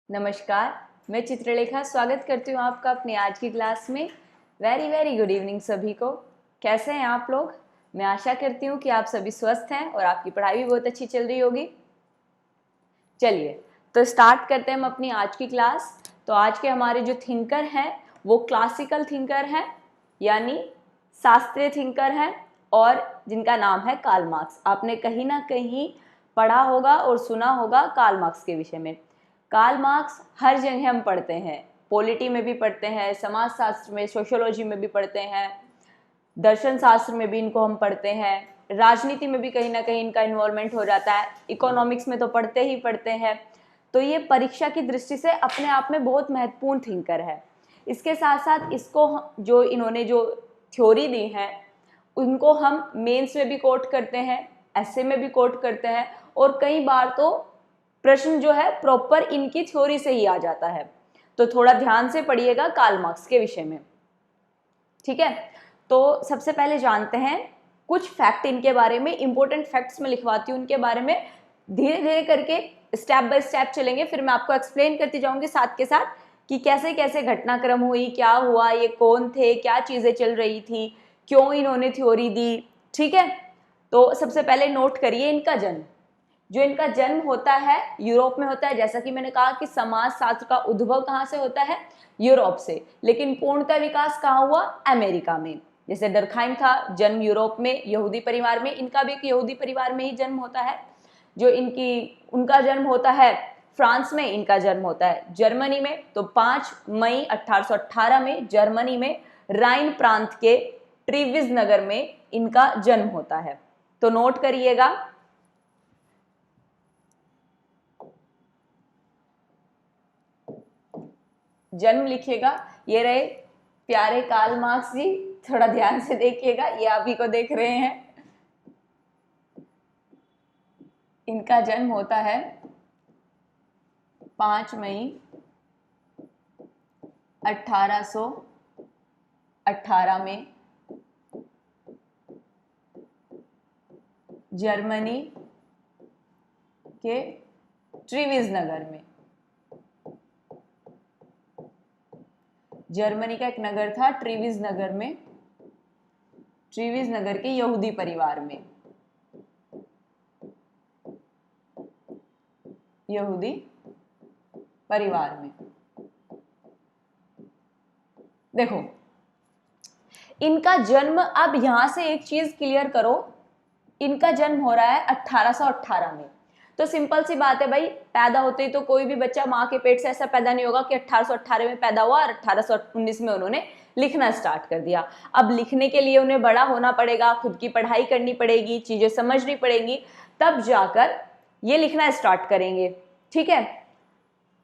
नमस्कार, मैं चित्रलेखा स्वागत करती हूँ आपका अपनी आज की क्लास में। वेरी वेरी गुड इवनिंग सभी को। कैसे हैं आप लोग? मैं आशा करती हूँ कि आप सभी स्वस्थ हैं और आपकी पढ़ाई भी बहुत अच्छी चल रही होगी। चलिए तो स्टार्ट करते हैं हम अपनी आज की क्लास। तो आज के हमारे जो थिंकर हैं वो क्लासिकल थिंकर हैं, यानी शास्त्रीय थिंकर हैं, और जिनका नाम है कार्ल मार्क्स। आपने कहीं ना कहीं पढ़ा होगा और सुना होगा कार्ल मार्क्स के विषय में। कार्ल मार्क्स हर जगह हम पढ़ते हैं, पॉलिटी में भी पढ़ते हैं, समाज शास्त्र में, सोशियोलॉजी में भी पढ़ते हैं, दर्शन शास्त्र में भी इनको हम पढ़ते हैं, राजनीति में भी कहीं ना कहीं इनका इन्वॉल्वमेंट हो जाता है, इकोनॉमिक्स में तो पढ़ते ही पढ़ते हैं। तो ये परीक्षा की दृष्टि से अपने आप में बहुत महत्वपूर्ण थिंकर है। इसके साथ साथ इसको जो इन्होंने जो थ्योरी दी है उनको हम मेंस में भी कोट करते हैं, एसे में भी कोट करते हैं, और कई बार तो प्रश्न जो है प्रॉपर इनकी थ्योरी से ही आ जाता है। तो थोड़ा ध्यान से पढ़िएगा कार्ल मार्क्स के विषय में, ठीक है। तो सबसे पहले जानते हैं कुछ फैक्ट इनके बारे में। इंपॉर्टेंट फैक्ट्स में लिखवाती हूँ उनके बारे में, धीरे धीरे करके स्टेप बाय स्टेप चलेंगे, फिर मैं आपको एक्सप्लेन करती जाऊंगी साथ के साथ कि कैसे कैसे घटनाक्रम हुई, क्या हुआ, ये कौन थे, क्या चीजें चल रही थी, क्यों इन्होंने थ्योरी दी, ठीक है। तो सबसे पहले नोट करिए इनका जन्म। जो इनका जन्म होता है यूरोप में होता है। जैसा कि मैंने कहा कि समाज शास्त्र का उद्भव कहाँ से होता है? यूरोप से, लेकिन पूर्णतः विकास कहाँ हुआ? अमेरिका में। जैसे डर्खाइम था, जन्म यूरोप में यहूदी परिवार में, इनका भी एक यहूदी परिवार में ही जन्म होता है। जो उनका जन्म होता है फ्रांस में, इनका जन्म होता है जर्मनी में। तो 5 मई 1818 में जर्मनी में राइन प्रांत के ट्रीविज नगर में इनका जन्म होता है। तो नोट करिएगा, जन्म लिखिएगा। ये रहे प्यारे कार्ल मार्क्स जी, थोड़ा ध्यान से देखिएगा, ये आप ही को देख रहे हैं। इनका जन्म होता है 5 मई 1818 में जर्मनी के ट्रीविज नगर में। जर्मनी का एक नगर था ट्रीविज नगर में, ट्रीविज नगर के यहूदी परिवार में, यहूदी परिवार में। देखो इनका जन्म, अब यहां से एक चीज क्लियर करो, इनका जन्म हो रहा है 1818 में। तो सिंपल सी बात है भाई, पैदा होते ही तो कोई भी बच्चा माँ के पेट से ऐसा पैदा नहीं होगा कि 1818 में पैदा हुआ और 1819 में उन्होंने लिखना स्टार्ट कर दिया। अब लिखने के लिए उन्हें बड़ा होना पड़ेगा, खुद की पढ़ाई करनी पड़ेगी, चीजें समझनी पड़ेंगी, तब जाकर ये लिखना स्टार्ट करेंगे, ठीक है।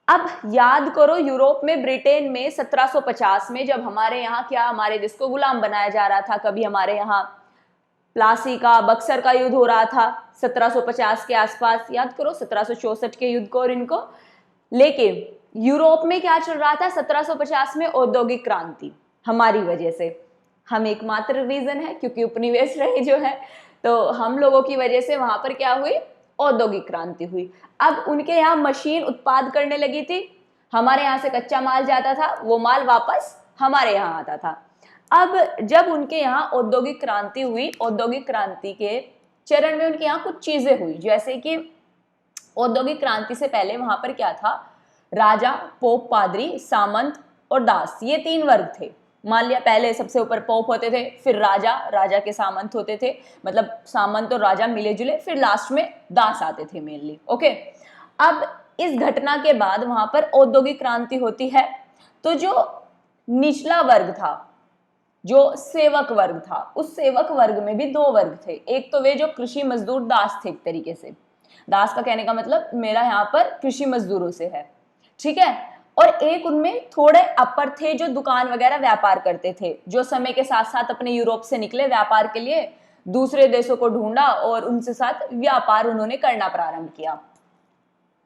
अब याद करो, यूरोप में, ब्रिटेन में 1750 में जब हमारे यहाँ क्या, हमारे देश को गुलाम बनाया जा रहा था, कभी हमारे यहाँ प्लासी का, बक्सर का युद्ध हो रहा था 1750 के आसपास, याद करो 1764 के युद्ध को और इनको। लेकिन यूरोप में क्या चल रहा था 1750 में? औद्योगिक क्रांति। हमारी वजह से, हम एकमात्र रीजन है क्योंकि उपनिवेश रहे जो है, तो हम लोगों की वजह से वहां पर क्या हुई? औद्योगिक क्रांति हुई। अब उनके यहाँ मशीन उत्पाद करने लगी थी, हमारे यहाँ से कच्चा माल जाता था, वो माल वापस हमारे यहाँ आता था। अब जब उनके यहाँ औद्योगिक क्रांति हुई, औद्योगिक क्रांति के चरण में उनके यहाँ कुछ चीजें हुई, जैसे कि औद्योगिक क्रांति से पहले वहां पर क्या था? राजा, पोप, पादरी, सामंत और दास, ये 3 वर्ग थे। मान लिया पहले सबसे ऊपर पोप होते थे, फिर राजा, राजा के सामंत होते थे, मतलब सामंत और राजा मिले जुले, फिर लास्ट में दास आते थे मेनली, ओके। अब इस घटना के बाद वहां पर औद्योगिक क्रांति होती है, तो जो निचला वर्ग था, जो सेवक वर्ग था, उस सेवक वर्ग में भी 2 वर्ग थे। एक तो वे जो कृषि मजदूर दास थे, एक तरीके से, दास का कहने का मतलब मेरा यहाँ पर कृषि मजदूरों से है, ठीक है। और एक उनमें थोड़े अपर थे जो दुकान वगैरह व्यापार करते थे, जो समय के साथ साथ अपने यूरोप से निकले व्यापार के लिए, दूसरे देशों को ढूंढा और उनसे साथ व्यापार उन्होंने करना प्रारंभ किया।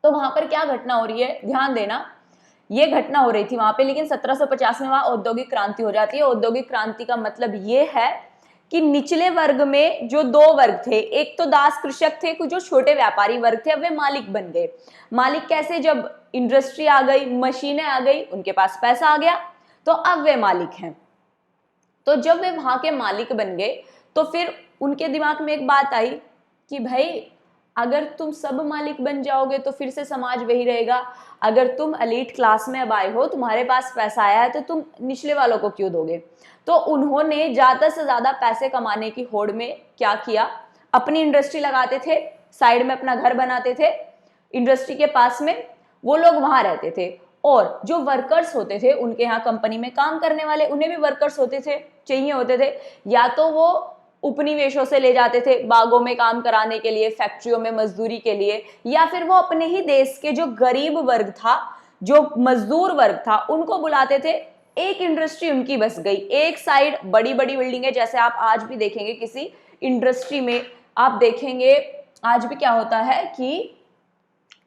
तो वहां पर क्या घटना हो रही है, ध्यान देना, ये घटना हो रही थी वहां पे, लेकिन 1750 में वहां औद्योगिक क्रांति हो जाती है। औद्योगिक क्रांति का मतलब ये है कि निचले वर्ग में जो दो वर्ग थे, एक तो दास कृषक थे, कुछ जो छोटे व्यापारी वर्ग थे, अब वे मालिक बन गए। मालिक कैसे? जब इंडस्ट्री आ गई, मशीनें आ गई, उनके पास पैसा आ गया, तो अब वे मालिक हैं। तो जब वे वहां के मालिक बन गए तो फिर उनके दिमाग में एक बात आई कि भाई अगर तुम सब मालिक बन जाओगे तो फिर से समाज वही रहेगा। अगर तुम एलीट क्लास में अब आए हो, तुम्हारे पास पैसा आया है, तो तुम निचले वालों को क्यों दोगे? तो उन्होंने ज्यादा से ज्यादा पैसे कमाने की होड़ में क्या किया, अपनी इंडस्ट्री लगाते थे, साइड में अपना घर बनाते थे इंडस्ट्री के पास में, वो लोग वहां रहते थे। और जो वर्कर्स होते थे उनके यहाँ कंपनी में काम करने वाले, उन्हें भी वर्कर्स होते थे, चाहिए होते थे, या तो वो उपनिवेशों से ले जाते थे बागों में काम कराने के लिए, फैक्ट्रियों में मजदूरी के लिए, या फिर वो अपने ही देश के जो गरीब वर्ग था, जो मजदूर वर्ग था, उनको बुलाते थे। एक इंडस्ट्री उनकी बस गई, एक साइड बड़ी बड़ी बिल्डिंग है, जैसे आप आज भी देखेंगे किसी इंडस्ट्री में, आप देखेंगे आज भी क्या होता है कि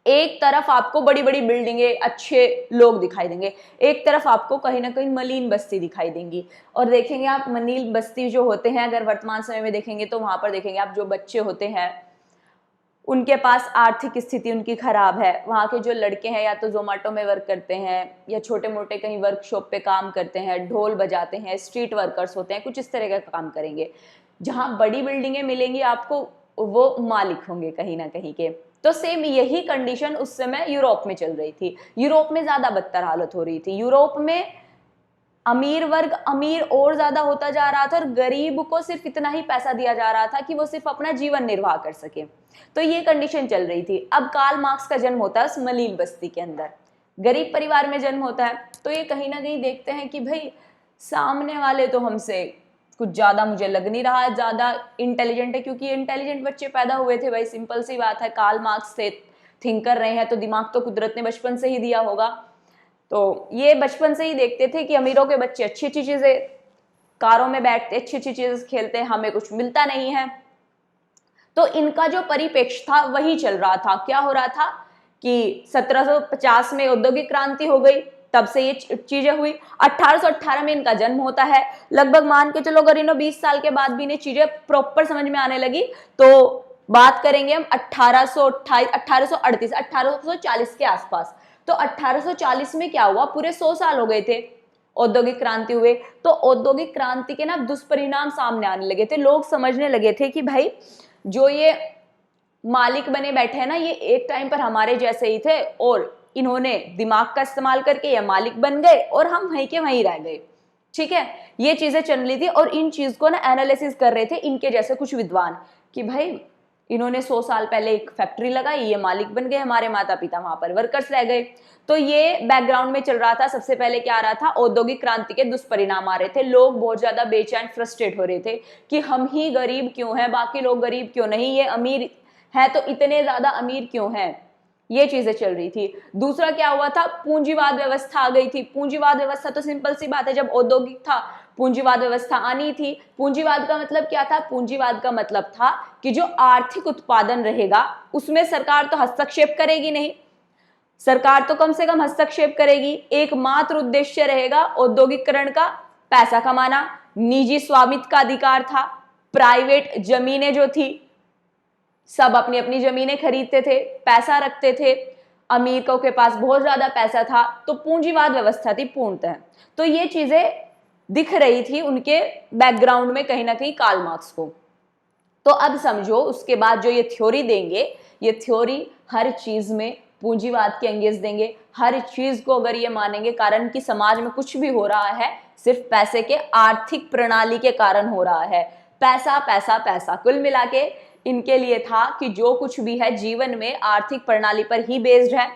एक तरफ आपको बड़ी बड़ी बिल्डिंगें, अच्छे लोग दिखाई देंगे, एक तरफ आपको कहीं ना कहीं मलिन बस्ती दिखाई देंगी। और देखेंगे आप मलिन बस्ती जो होते हैं, अगर वर्तमान समय में देखेंगे तो वहां पर देखेंगे आप जो बच्चे होते हैं उनके पास आर्थिक स्थिति उनकी खराब है। वहाँ के जो लड़के हैं या तो जोमेटो में वर्क करते हैं या छोटे मोटे कहीं वर्कशॉप पे काम करते हैं, ढोल बजाते हैं, स्ट्रीट वर्कर्स होते हैं, कुछ इस तरह का काम करेंगे। जहाँ बड़ी बिल्डिंगें मिलेंगी आपको, वो मालिक होंगे कहीं ना कहीं के। तो सेम यही कंडीशन उस समय यूरोप में चल रही थी। यूरोप में ज्यादा बदतर हालत हो रही थी। यूरोप में अमीर वर्ग अमीर और ज्यादा होता जा रहा था और गरीब को सिर्फ इतना ही पैसा दिया जा रहा था कि वो सिर्फ अपना जीवन निर्वाह कर सके। तो ये कंडीशन चल रही थी। अब कार्ल मार्क्स का जन्म होता है उस मलिन बस्ती के अंदर, गरीब परिवार में जन्म होता है। तो ये कहीं ना कहीं देखते हैं कि भाई सामने वाले तो हमसे कुछ ज्यादा, मुझे लग नहीं रहा ज्यादा इंटेलिजेंट है, क्योंकि इंटेलिजेंट बच्चे पैदा हुए थे भाई, सिंपल सी बात है। कार्ल मार्क्स से थिंक कर रहे हैं तो दिमाग तो कुदरत ने बचपन से ही दिया होगा। तो ये बचपन से ही देखते थे कि अमीरों के बच्चे अच्छी अच्छी चीजें, कारों में बैठते, अच्छी अच्छी चीजें खेलते हैं, हमें कुछ मिलता नहीं है। तो इनका जो परिप्रेक्ष्य था वही चल रहा था। क्या हो रहा था कि 1750 में औद्योगिक क्रांति हो गई, तब से ये चीजें हुई। 1818 में इनका जन्म होता है। लगभग मान के चलो अगर इन्हों 20 साल के बाद भी इन्हें चीजें प्रॉपर समझ में आने लगी तो बात करेंगे हम 1828, 1838, 1840 के आसपास। तो 1840 में क्या हुआ, पूरे 100 साल हो गए थे औद्योगिक क्रांति हुए। तो औद्योगिक क्रांति के ना दुष्परिणाम सामने आने लगे थे। लोग समझने लगे थे कि भाई जो ये मालिक बने बैठे हैं ना, ये एक टाइम पर हमारे जैसे ही थे और इन्होंने दिमाग का इस्तेमाल करके ये मालिक बन गए और हम वहीं के वहीं रह गए। ठीक है, ये चीजें चल रही थी और इन चीज को ना एनालिसिस कर रहे थे इनके जैसे कुछ विद्वान कि भाई इन्होंने 100 साल पहले एक फैक्ट्री लगाई, ये मालिक बन गए, हमारे माता पिता वहां पर वर्कर्स रह गए। तो ये बैकग्राउंड में चल रहा था। सबसे पहले क्या आ रहा था, औद्योगिक क्रांति के दुष्परिणाम आ रहे थे। लोग बहुत ज्यादा बेचैन, फ्रस्ट्रेट हो रहे थे कि हम ही गरीब क्यों हैं, बाकी लोग गरीब क्यों नहीं, ये अमीर है तो इतने ज्यादा अमीर क्यों हैं, ये चीजें चल रही थी। दूसरा क्या हुआ था, पूंजीवाद व्यवस्था आ गई थी। पूंजीवाद व्यवस्था तो सिंपल सी बात है, जब औद्योगिक था पूंजीवाद व्यवस्था आनी थी। पूंजीवाद का मतलब क्या था, पूंजीवाद का मतलब था कि जो आर्थिक उत्पादन रहेगा उसमें सरकार तो हस्तक्षेप करेगी नहीं, सरकार तो कम से कम हस्तक्षेप करेगी। एकमात्र उद्देश्य रहेगा औद्योगिकरण का, पैसा कमाना। निजी स्वामित्व का अधिकार था। प्राइवेट जमीनें जो थी, सब अपनी अपनी जमीनें खरीदते थे, पैसा रखते थे। अमीरों के पास बहुत ज्यादा पैसा था। तो पूंजीवाद व्यवस्था थी पूर्णतः। तो ये चीजें दिख रही थी उनके बैकग्राउंड में कहीं ना कहीं कार्ल मार्क्स को। तो अब समझो उसके बाद जो ये थ्योरी देंगे, ये थ्योरी हर चीज में पूंजीवाद के अंगेज देंगे। हर चीज को अगर ये मानेंगे कारण कि समाज में कुछ भी हो रहा है सिर्फ पैसे के, आर्थिक प्रणाली के कारण हो रहा है। पैसा पैसा पैसा, कुल मिला के इनके लिए था कि जो कुछ भी है जीवन में आर्थिक प्रणाली पर ही बेस्ड है।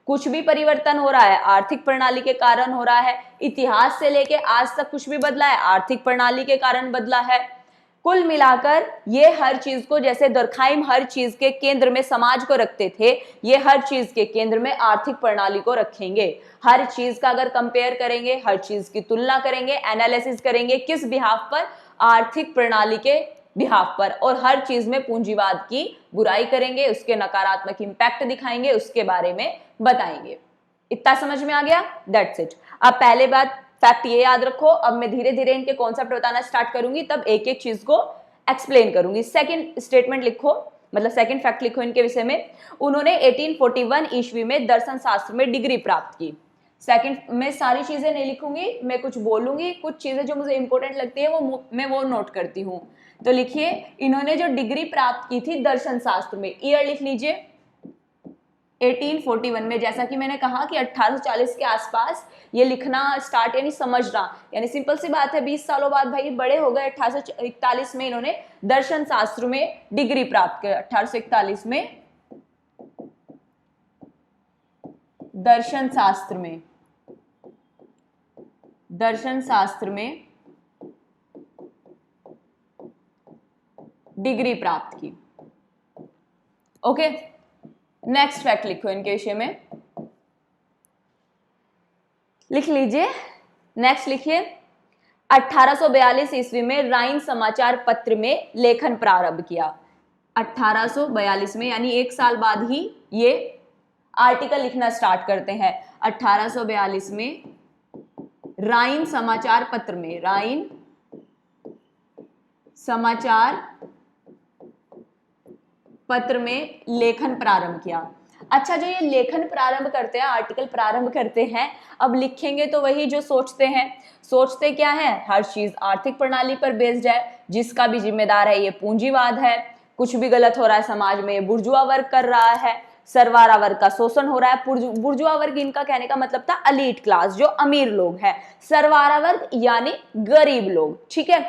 कुछ भी परिवर्तन हो रहा है आर्थिक प्रणाली के कारण हो रहा है। इतिहास से लेके आज तक कुछ भी बदला है आर्थिक प्रणाली के कारण बदला है। कुल मिलाकर ये हर चीज को, जैसे दुर्खाइम हर चीज के केंद्र में समाज को रखते थे, ये हर चीज के केंद्र में आर्थिक प्रणाली को रखेंगे। हर चीज का अगर कंपेयर करेंगे, हर चीज की तुलना करेंगे, एनालिसिस करेंगे, किस बिहाफ पर, आर्थिक प्रणाली के बिहाफ पर, और हर चीज में पूंजीवाद की बुराई करेंगे, उसके नकारात्मक इंपैक्ट दिखाएंगे, उसके बारे में बताएंगे। इतना समझ में आ गया? That's it. अब पहले बात फैक्ट ये याद रखो। अब मैं धीरे धीरे इनके कॉन्सेप्ट बताना स्टार्ट करूंगी, तब एक एक चीज को एक्सप्लेन करूंगी। सेकंड स्टेटमेंट लिखो, मतलब सेकंड फैक्ट लिखो इनके विषय में। उन्होंने 1841 ईस्वी में दर्शन शास्त्र में डिग्री प्राप्त की। सेकंड में सारी चीजें नहीं लिखूंगी, मैं कुछ बोलूंगी, कुछ चीजें जो मुझे इंपॉर्टेंट लगती है वो नोट करती हूँ। तो लिखिए, इन्होंने जो डिग्री प्राप्त की थी दर्शन शास्त्र में, ईयर लिख लीजिए 1841 में। जैसा कि मैंने कहा कि 1840 के आसपास ये लिखना स्टार्ट यानी समझना, यानी सिंपल सी बात है 20 सालों बाद भाई बड़े हो गए। 1841 में इन्होंने दर्शन शास्त्र में डिग्री प्राप्त की। 1841 में दर्शन शास्त्र में डिग्री प्राप्त की। ओके, नेक्स्ट फैक्ट लिखो इनके विषय में, लिख लीजिए। नेक्स्ट लिखिए, 1842 ईस्वी में राइन समाचार पत्र में लेखन प्रारंभ किया। 1842 में, यानी एक साल बाद ही ये आर्टिकल लिखना स्टार्ट करते हैं। 1842 में राइन समाचार पत्र में, राइन समाचार पत्र में लेखन प्रारंभ किया। अच्छा, जो ये लेखन प्रारंभ करते हैं, आर्टिकल प्रारंभ करते हैं, अब लिखेंगे तो वही जो सोचते हैं। सोचते क्या है? हर चीज आर्थिक प्रणाली पर बेस्ड है, जिसका भी जिम्मेदार है ये पूंजीवाद है। कुछ भी गलत हो रहा है समाज में, बुर्जुआ वर्ग कर रहा है, सरवारा वर्ग का शोषण हो रहा है। बुर्जुआ वर्ग इनका कहने का मतलब था अलीट क्लास, जो अमीर लोग हैं। सरवारा वर्ग यानी गरीब लोग, ठीक है।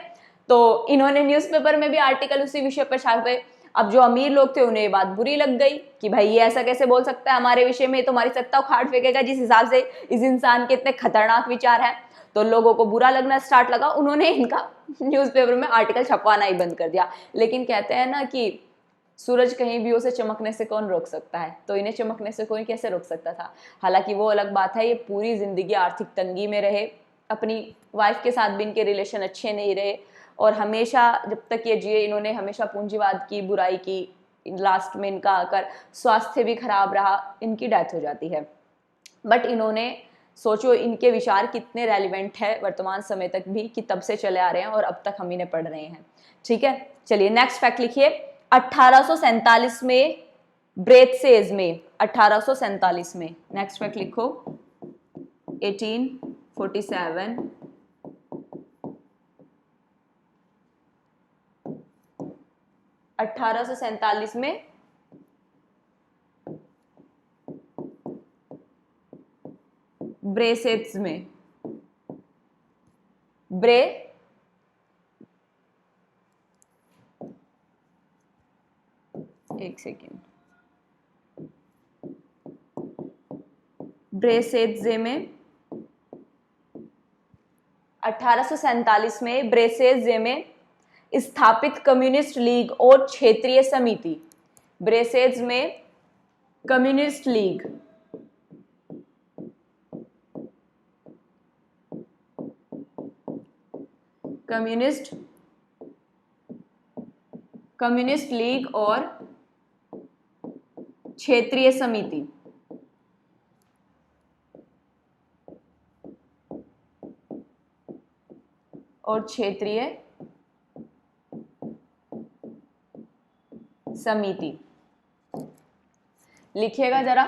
तो इन्होंने न्यूज़पेपर में भी आर्टिकल उसी विषय पर छापे। अब जो अमीर लोग थे उन्हें ये बात बुरी लग गई कि भाई ये ऐसा कैसे बोल सकता है हमारे विषय में, तुम्हारी सत्ता उखाड़ फेंकेगा, जिस हिसाब से इस इंसान के इतने खतरनाक विचार हैं। तो लोगों को बुरा लगना स्टार्ट लगा, उन्होंने इनका न्यूज़पेपर में आर्टिकल छपवाना ही बंद कर दिया। लेकिन कहते हैं ना कि सूरज कहीं भी उसे चमकने से कौन रोक सकता है, तो इन्हें चमकने से कोई कैसे रोक सकता था। हालांकि वो अलग बात है, ये पूरी जिंदगी आर्थिक तंगी में रहे, अपनी वाइफ के साथ भी इनके रिलेशन अच्छे नहीं रहे, और हमेशा जब तक ये जिए इन्होंने हमेशा पूंजीवाद की बुराई की। लास्ट में इनका आकर स्वास्थ्य भी खराब रहा, इनकी डेथ हो जाती है। बट इन्होंने, सोचो इनके विचार कितने रेलिवेंट है वर्तमान समय तक भी, कि तब से चले आ रहे हैं और अब तक हम इन्हें पढ़ रहे हैं। ठीक है, चलिए नेक्स्ट फैक्ट लिखिए। 1847 में ब्रेथसेज में, 1847 में, नेक्स्ट फैक्ट लिखो 1847 1847 में ब्रेसेट्स में, एक सेकेंड, ब्रेसेट्जे में 1847 में ब्रेसेट्जे में स्थापित कम्युनिस्ट लीग और क्षेत्रीय समिति, ब्रेसेज में कम्युनिस्ट लीग, कम्युनिस्ट लीग और क्षेत्रीय समिति, लिखिएगा जरा।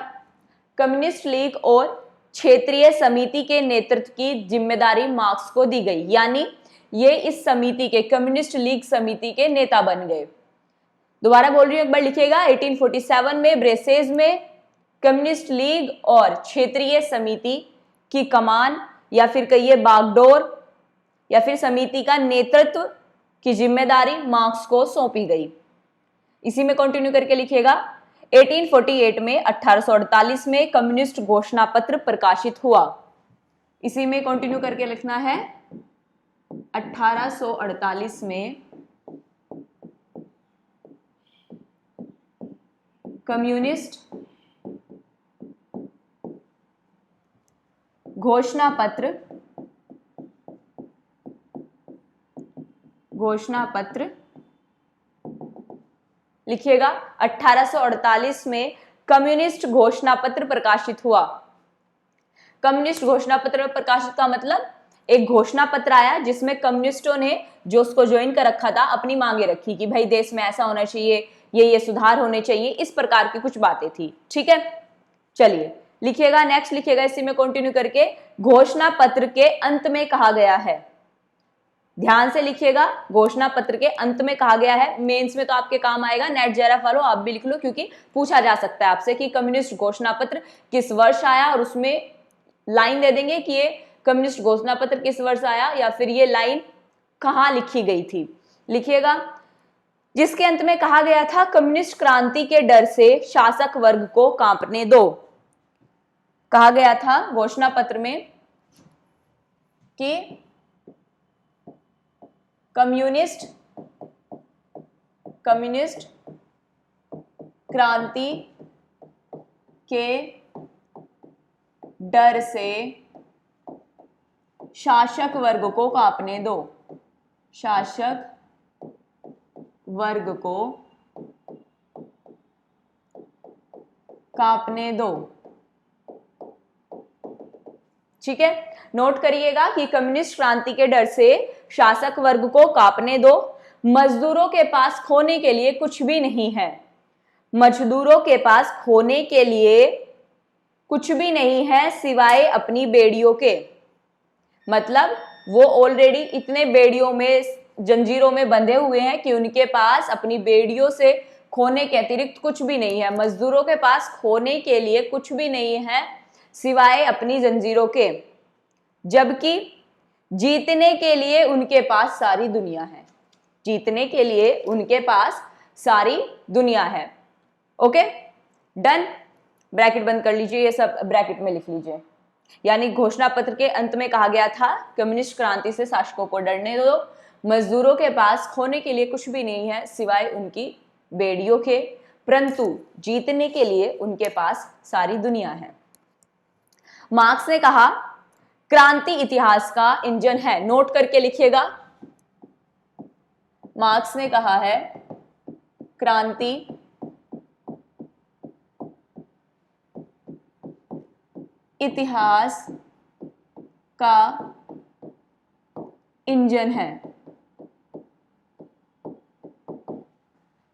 कम्युनिस्ट लीग और क्षेत्रीय समिति के नेतृत्व की जिम्मेदारी मार्क्स को दी गई, यानी ये इस समिति के, कम्युनिस्ट लीग समिति के नेता बन गए। दोबारा बोल रही हूं, एक बार लिखिएगा। 1847 में ब्रेसेज में कम्युनिस्ट लीग और क्षेत्रीय समिति की कमान, या फिर कहिए बागडोर, या फिर समिति का नेतृत्व की जिम्मेदारी मार्क्स को सौंपी गई। इसी में कंटिन्यू करके लिखिएगा। 1848 में 1848 में कम्युनिस्ट घोषणा पत्र प्रकाशित हुआ। इसी में कंटिन्यू करके लिखना है। 1848 में कम्युनिस्ट घोषणा पत्र लिखिएगा। 1848 में कम्युनिस्ट घोषणा पत्र प्रकाशित हुआ। कम्युनिस्ट घोषणा पत्र प्रकाशित का मतलब एक घोषणा पत्र आया जिसमें कम्युनिस्टों ने जो उसको ज्वाइन कर रखा था अपनी मांगे रखी कि भाई देश में ऐसा होना चाहिए, ये सुधार होने चाहिए, इस प्रकार की कुछ बातें थी। ठीक है, चलिए लिखिएगा, नेक्स्ट लिखिएगा इसी में कंटिन्यू करके, घोषणा पत्र के अंत में कहा गया है। ध्यान से लिखिएगा, घोषणा पत्र के अंत में कहा गया है। मेंस में तो आपके काम आएगा, नेट जरा फॉलो आप भी लिख लो, क्योंकि पूछा जा सकता है आपसे कि कम्युनिस्ट घोषणा पत्र किस वर्ष आया, और उसमें लाइन दे देंगे कि ये कम्युनिस्ट घोषणा पत्र किस वर्ष आया, या फिर ये लाइन कहां लिखी गई थी। लिखिएगा, जिसके अंत में कहा गया था कम्युनिस्ट क्रांति के डर से शासक वर्ग को कांपने दो। कहा गया था घोषणा पत्र में कि कम्युनिस्ट क्रांति के डर से शासक वर्ग को कांपने दो, शासक वर्ग को कांपने दो। ठीक है, नोट करिएगा कि कम्युनिस्ट क्रांति के डर से शासक वर्ग को कांपने दो। मजदूरों के पास खोने के लिए कुछ भी नहीं है, मजदूरों के पास खोने के लिए कुछ भी नहीं है सिवाय अपनी बेड़ियों के। मतलब वो ऑलरेडी इतने बेड़ियों में, जंजीरों में बंधे हुए हैं कि उनके पास अपनी बेड़ियों से खोने के अतिरिक्त कुछ भी नहीं है। मजदूरों के पास खोने के लिए कुछ भी नहीं है सिवाय अपनी जंजीरों के, जबकि जीतने के लिए उनके पास सारी दुनिया है। जीतने के लिए उनके पास सारी दुनिया है। Okay, done. ब्रैकेट बंद कर लीजिए, ये सब ब्रैकेट में लिख लीजिए। यानी घोषणा पत्र के अंत में कहा गया था कम्युनिस्ट क्रांति से शासकों को डरने दो, मजदूरों के पास खोने के लिए कुछ भी नहीं है सिवाय उनकी बेड़ियों के, परंतु जीतने के लिए उनके पास सारी दुनिया है। मार्क्स ने कहा क्रांति इतिहास का इंजन है। नोट करके लिखिएगा, मार्क्स ने कहा है क्रांति इतिहास का इंजन है।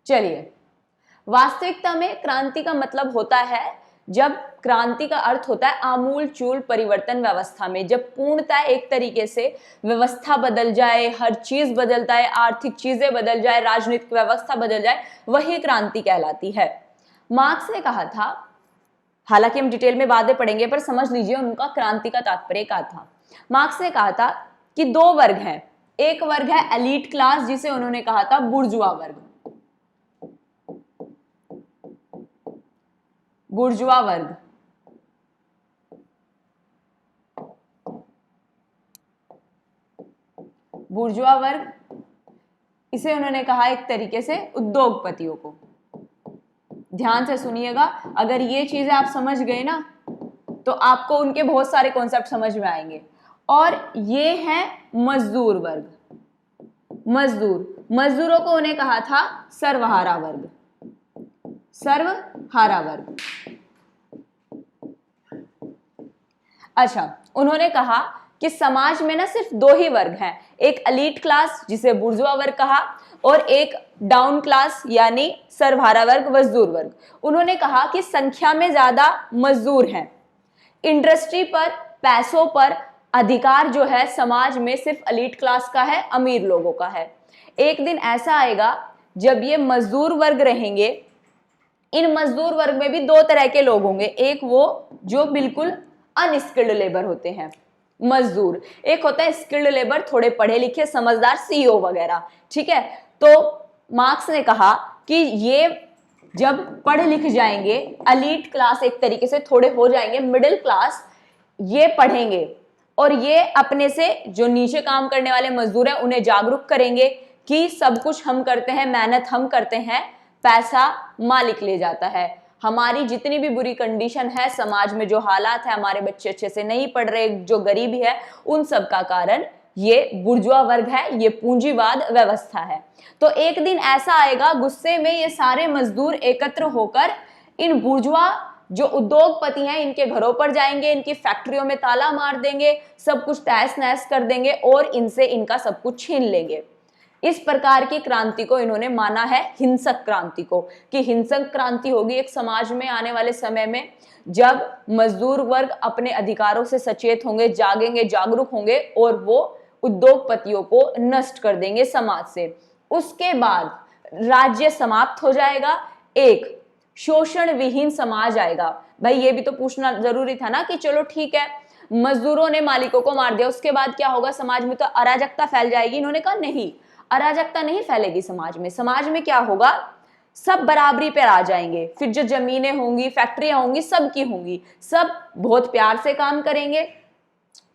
चलिए, वास्तविकता में क्रांति का मतलब होता है, जब क्रांति का अर्थ होता है आमूल चूल परिवर्तन व्यवस्था में, जब पूर्णतः एक तरीके से व्यवस्था बदल जाए, हर चीज बदल जाए, आर्थिक चीजें बदल जाए, राजनीतिक व्यवस्था बदल जाए, वही क्रांति कहलाती है। मार्क्स ने कहा था, हालांकि हम डिटेल में बातें पढ़ेंगे पर समझ लीजिए उनका क्रांति का तात्पर्य क्या था। मार्क्स ने कहा था कि दो वर्ग हैं, एक वर्ग है एलीट क्लास जिसे उन्होंने कहा था बुर्जुआ वर्ग, बुर्जुआ वर्ग, बुर्जुआ वर्ग, इसे उन्होंने कहा एक तरीके से उद्योगपतियों को। ध्यान से सुनिएगा, अगर ये चीजें आप समझ गए ना तो आपको उनके बहुत सारे कॉन्सेप्ट समझ में आएंगे। और ये है मजदूर वर्ग, मजदूरों को उन्हें कहा था सर्वहारा वर्ग, सर्वहारा वर्ग। अच्छा, उन्होंने कहा कि समाज में ना सिर्फ दो ही वर्ग हैं, एक एलीट क्लास जिसे बुर्जुआ वर्ग कहा, और एक डाउन क्लास यानी सर्वहारा वर्ग, मजदूर वर्ग। उन्होंने कहा कि संख्या में ज्यादा मजदूर हैं, इंडस्ट्री पर, पैसों पर अधिकार जो है समाज में सिर्फ एलीट क्लास का है, अमीर लोगों का है। एक दिन ऐसा आएगा जब ये मजदूर वर्ग रहेंगे, इन मजदूर वर्ग में भी दो तरह के लोग होंगे, एक वो जो बिल्कुल अनस्किल्ड लेबर होते हैं मजदूर, एक होता है स्किल्ड लेबर, थोड़े पढ़े लिखे समझदार सीईओ वगैरह। ठीक है, तो मार्क्स ने कहा कि ये जब पढ़ लिख जाएंगे, एलीट क्लास एक तरीके से थोड़े हो जाएंगे, मिडिल क्लास, ये पढ़ेंगे और ये अपने से जो नीचे काम करने वाले मजदूर हैं उन्हें जागरूक करेंगे कि सब कुछ हम करते हैं, मेहनत हम करते हैं, पैसा मालिक ले जाता है। हमारी जितनी भी बुरी कंडीशन है समाज में, जो हालात है, हमारे बच्चे अच्छे से नहीं पढ़ रहे, जो गरीबी है, उन सब का कारण ये बुर्जुआ वर्ग है, ये पूंजीवाद व्यवस्था है। तो एक दिन ऐसा आएगा, गुस्से में ये सारे मजदूर एकत्र होकर इन बुर्जुआ जो उद्योगपति हैं इनके घरों पर जाएंगे, इनकी फैक्ट्रियों में ताला मार देंगे, सब कुछ तहस नहस कर देंगे और इनसे इनका सब कुछ छीन लेंगे। इस प्रकार की क्रांति को इन्होंने माना है हिंसक क्रांति को, कि हिंसक क्रांति होगी एक समाज में आने वाले समय में, जब मजदूर वर्ग अपने अधिकारों से सचेत होंगे, जागेंगे, जागरूक होंगे और वो उद्योगपतियों को नष्ट कर देंगे समाज से। उसके बाद राज्य समाप्त हो जाएगा, एक शोषण विहीन समाज आएगा। भाई ये भी तो पूछना जरूरी था ना कि चलो ठीक है मजदूरों ने मालिकों को मार दिया, उसके बाद क्या होगा, समाज में तो अराजकता फैल जाएगी। इन्होंने कहा नहीं, अराजकता नहीं फैलेगी समाज में। समाज में क्या होगा, सब बराबरी पर आ जाएंगे, फिर जो जमीनें होंगी, फैक्ट्रियां होंगी, सबकी होंगी, सब बहुत प्यार से काम करेंगे,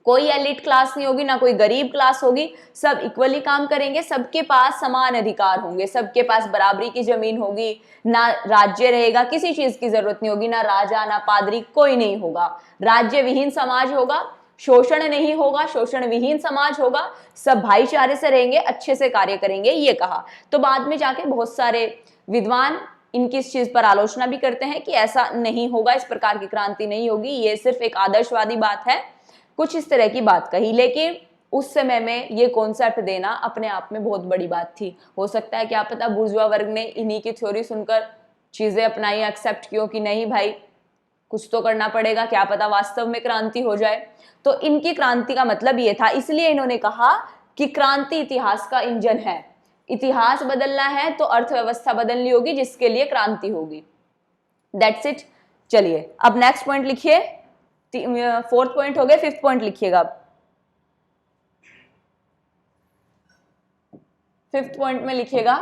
कोई एलिट क्लास नहीं होगी, ना कोई गरीब क्लास होगी, सब इक्वली काम करेंगे, सबके पास समान अधिकार होंगे, सबके पास बराबरी की जमीन होगी, ना राज्य रहेगा, किसी चीज की जरूरत नहीं होगी, ना राजा ना पादरी, कोई नहीं होगा, राज्य विहीन समाज होगा, शोषण नहीं होगा, शोषण विहीन समाज होगा, सब भाईचारे से रहेंगे, अच्छे से कार्य करेंगे, ये कहा। तो बाद में जाके बहुत सारे विद्वान इनकी इस चीज पर आलोचना भी करते हैं कि ऐसा नहीं होगा, इस प्रकार की क्रांति नहीं होगी, ये सिर्फ एक आदर्शवादी बात है, कुछ इस तरह की बात कही। लेकिन उस समय में ये कॉन्सेप्ट देना अपने आप में बहुत बड़ी बात थी। हो सकता है क्या पता बुर्जुआ वर्ग ने इन्हीं की थ्योरी सुनकर चीजें अपनाई, एक्सेप्ट किया कि नहीं भाई कुछ तो करना पड़ेगा, क्या पता वास्तव में क्रांति हो जाए। तो इनकी क्रांति का मतलब ये था, इसलिए इन्होंने कहा कि क्रांति इतिहास का इंजन है, इतिहास बदलना है तो अर्थव्यवस्था बदलनी होगी, जिसके लिए क्रांति होगी। That's it. चलिए अब नेक्स्ट पॉइंट लिखिए, फोर्थ पॉइंट हो गया, फिफ्थ पॉइंट लिखिएगा। फिफ्थ पॉइंट में लिखिएगा,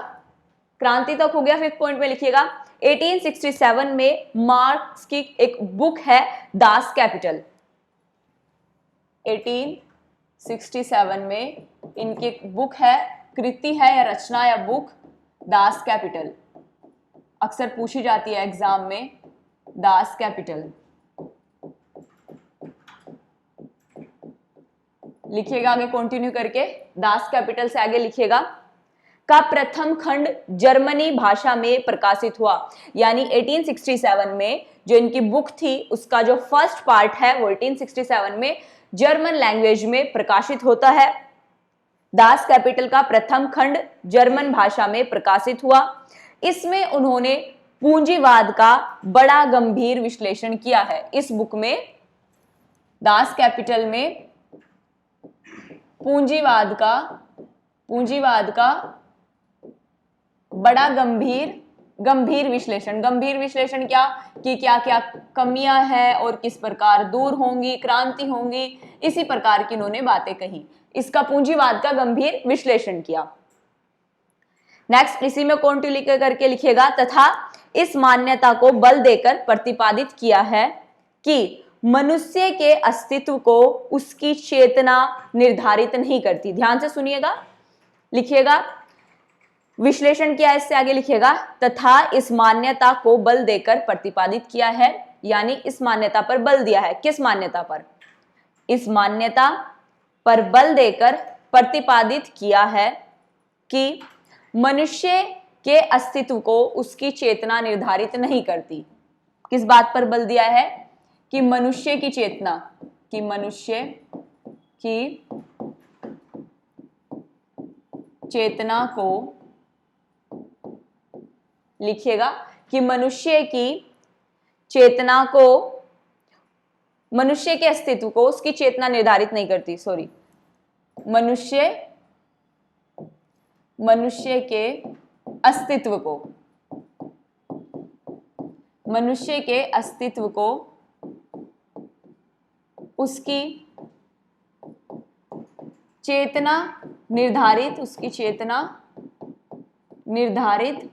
क्रांति तक हो गया, फिफ्थ पॉइंट में लिखिएगा 1867 में मार्क्स की एक बुक है दास कैपिटल। 1867 में इनकी एक बुक है, कृति है या रचना या बुक, दास कैपिटल। अक्सर पूछी जाती है एग्जाम में, दास कैपिटल लिखिएगा। आगे कंटिन्यू करके दास कैपिटल से आगे लिखिएगा, का प्रथम खंड जर्मनी भाषा में प्रकाशित हुआ। यानी 1867 में जो इनकी बुक थी उसका जो फर्स्ट पार्ट है वो 1867 में जर्मन लैंग्वेज में प्रकाशित होता है। दास कैपिटल का प्रथम खंड जर्मन भाषा में प्रकाशित हुआ। इसमें उन्होंने पूंजीवाद का बड़ा गंभीर विश्लेषण किया है। इस बुक में, दास कैपिटल में पूंजीवाद का बड़ा गंभीर विश्लेषण। गंभीर विश्लेषण क्या, कि क्या क्या कमियां हैं और किस प्रकार दूर होंगी, क्रांति होंगी, इसी प्रकार की इन्होंने बातें कही। इसका पूंजीवाद का गंभीर विश्लेषण किया। नेक्स्ट इसी में कंटिन्यू करके लिखिएगा, तथा इस मान्यता को बल देकर प्रतिपादित किया है कि मनुष्य के अस्तित्व को उसकी चेतना निर्धारित नहीं करती। ध्यान से सुनिएगा, लिखिएगा, विश्लेषण किया, इससे आगे लिखिएगा, तथा इस मान्यता को बल देकर प्रतिपादित किया है, यानी इस मान्यता पर बल दिया है। किस मान्यता पर? इस मान्यता पर बल देकर प्रतिपादित किया है कि मनुष्य के अस्तित्व को उसकी चेतना निर्धारित नहीं करती। किस बात पर बल दिया है? कि मनुष्य की चेतना, कि मनुष्य की चेतना को, लिखिएगा, कि मनुष्य की चेतना को, मनुष्य के अस्तित्व को उसकी चेतना निर्धारित नहीं करती। सॉरी, मनुष्य के अस्तित्व को, मनुष्य के अस्तित्व को उसकी चेतना निर्धारित, उसकी चेतना निर्धारित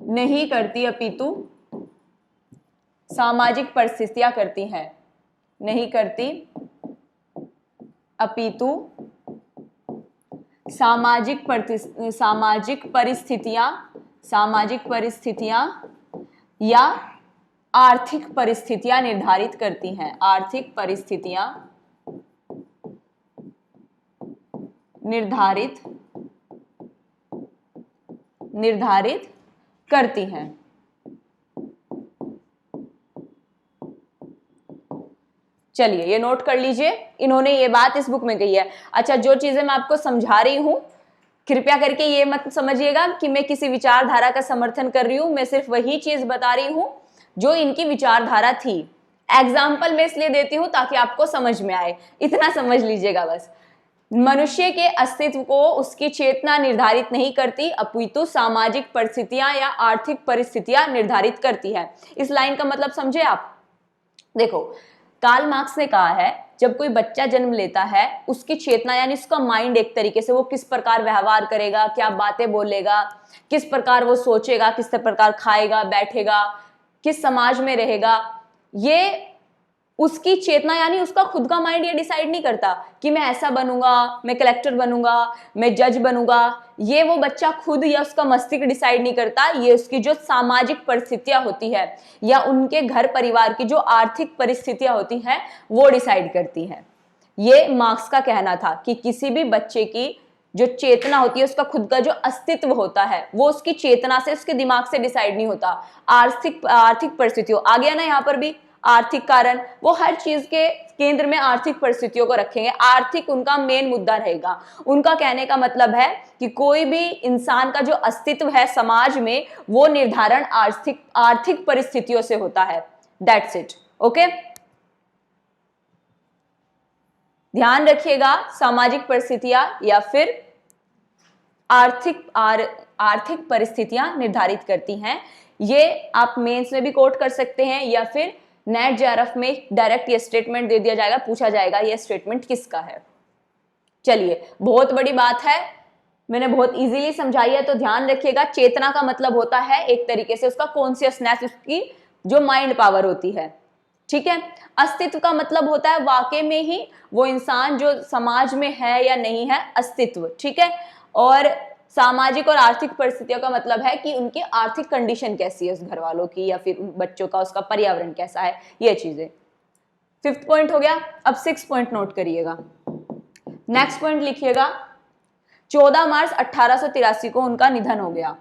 नहीं करती, अपितु सामाजिक परिस्थितियां करती हैं। नहीं करती, अपितु सामाजिक परिस्थितियां या आर्थिक परिस्थितियां निर्धारित करती हैं। आर्थिक परिस्थितियां निर्धारित करती हैं। चलिए ये नोट कर लीजिए, इन्होंने ये बात इस बुक में कही है। अच्छा, जो चीजें मैं आपको समझा रही हूं, कृपया करके ये मत समझिएगा कि मैं किसी विचारधारा का समर्थन कर रही हूं, मैं सिर्फ वही चीज बता रही हूं जो इनकी विचारधारा थी। एग्जाम्पल मैं इसलिए देती हूं ताकि आपको समझ में आए, इतना समझ लीजिएगा बस। मनुष्य के अस्तित्व को उसकी चेतना निर्धारित नहीं करती, अपितु सामाजिक परिस्थितियां या आर्थिक परिस्थितियां निर्धारित करती है। इस लाइन का मतलब समझे आप? देखो, कार्ल मार्क्स ने कहा है जब कोई बच्चा जन्म लेता है, उसकी चेतना यानी उसका माइंड एक तरीके से, वो किस प्रकार व्यवहार करेगा, क्या बातें बोलेगा, किस प्रकार वो सोचेगा, किस प्रकार खाएगा, बैठेगा, किस समाज में रहेगा, ये उसकी चेतना यानी उसका खुद का माइंड ये डिसाइड नहीं करता कि मैं ऐसा बनूंगा, मैं कलेक्टर बनूंगा, मैं जज बनूंगा। ये वो बच्चा खुद या उसका मस्तिष्क डिसाइड नहीं करता, ये उसकी जो सामाजिक परिस्थितियां होती है या उनके घर परिवार की जो आर्थिक परिस्थितियां होती हैं वो डिसाइड करती हैं। ये मार्क्स का कहना था कि किसी भी बच्चे की जो चेतना होती है, उसका खुद का जो अस्तित्व होता है, वो उसकी चेतना से, उसके दिमाग से डिसाइड नहीं होता, आर्थिक परिस्थितियों, आ गया ना यहाँ पर भी आर्थिक कारण, वो हर चीज के केंद्र में आर्थिक परिस्थितियों को रखेंगे, आर्थिक उनका मेन मुद्दा रहेगा। उनका कहने का मतलब है कि कोई भी इंसान का जो अस्तित्व है समाज में, वो निर्धारण आर्थिक परिस्थितियों से होता है। That's it. ओके, ध्यान रखिएगा, सामाजिक परिस्थितियां या फिर आर्थिक परिस्थितियां निर्धारित करती हैं। ये आप मेंस में भी कोट कर सकते हैं या फिर नेट जेआरएफ में डायरेक्ट ये स्टेटमेंट दे दिया जाएगा, पूछा जाएगा ये स्टेटमेंट किसका है। चलिए, बहुत बड़ी बात है, मैंने बहुत इजीली समझाई है, तो ध्यान रखिएगा। चेतना का मतलब होता है एक तरीके से उसका कॉन्शियसनेस, उसकी जो माइंड पावर होती है, ठीक है। अस्तित्व का मतलब होता है वाकई में ही वो इंसान जो समाज में है या नहीं है, अस्तित्व, ठीक है। और सामाजिक और आर्थिक परिस्थितियों का मतलब है कि उनकी आर्थिक कंडीशन कैसी है उस घर वालों की, या फिर बच्चों का, उसका पर्यावरण कैसा है, ये चीजें। 5th पॉइंट हो गया। अब 6th पॉइंट नोट करिएगा। नेक्स्ट पॉइंट लिखिएगा, 14 मार्च 1883 को उनका निधन हो गया।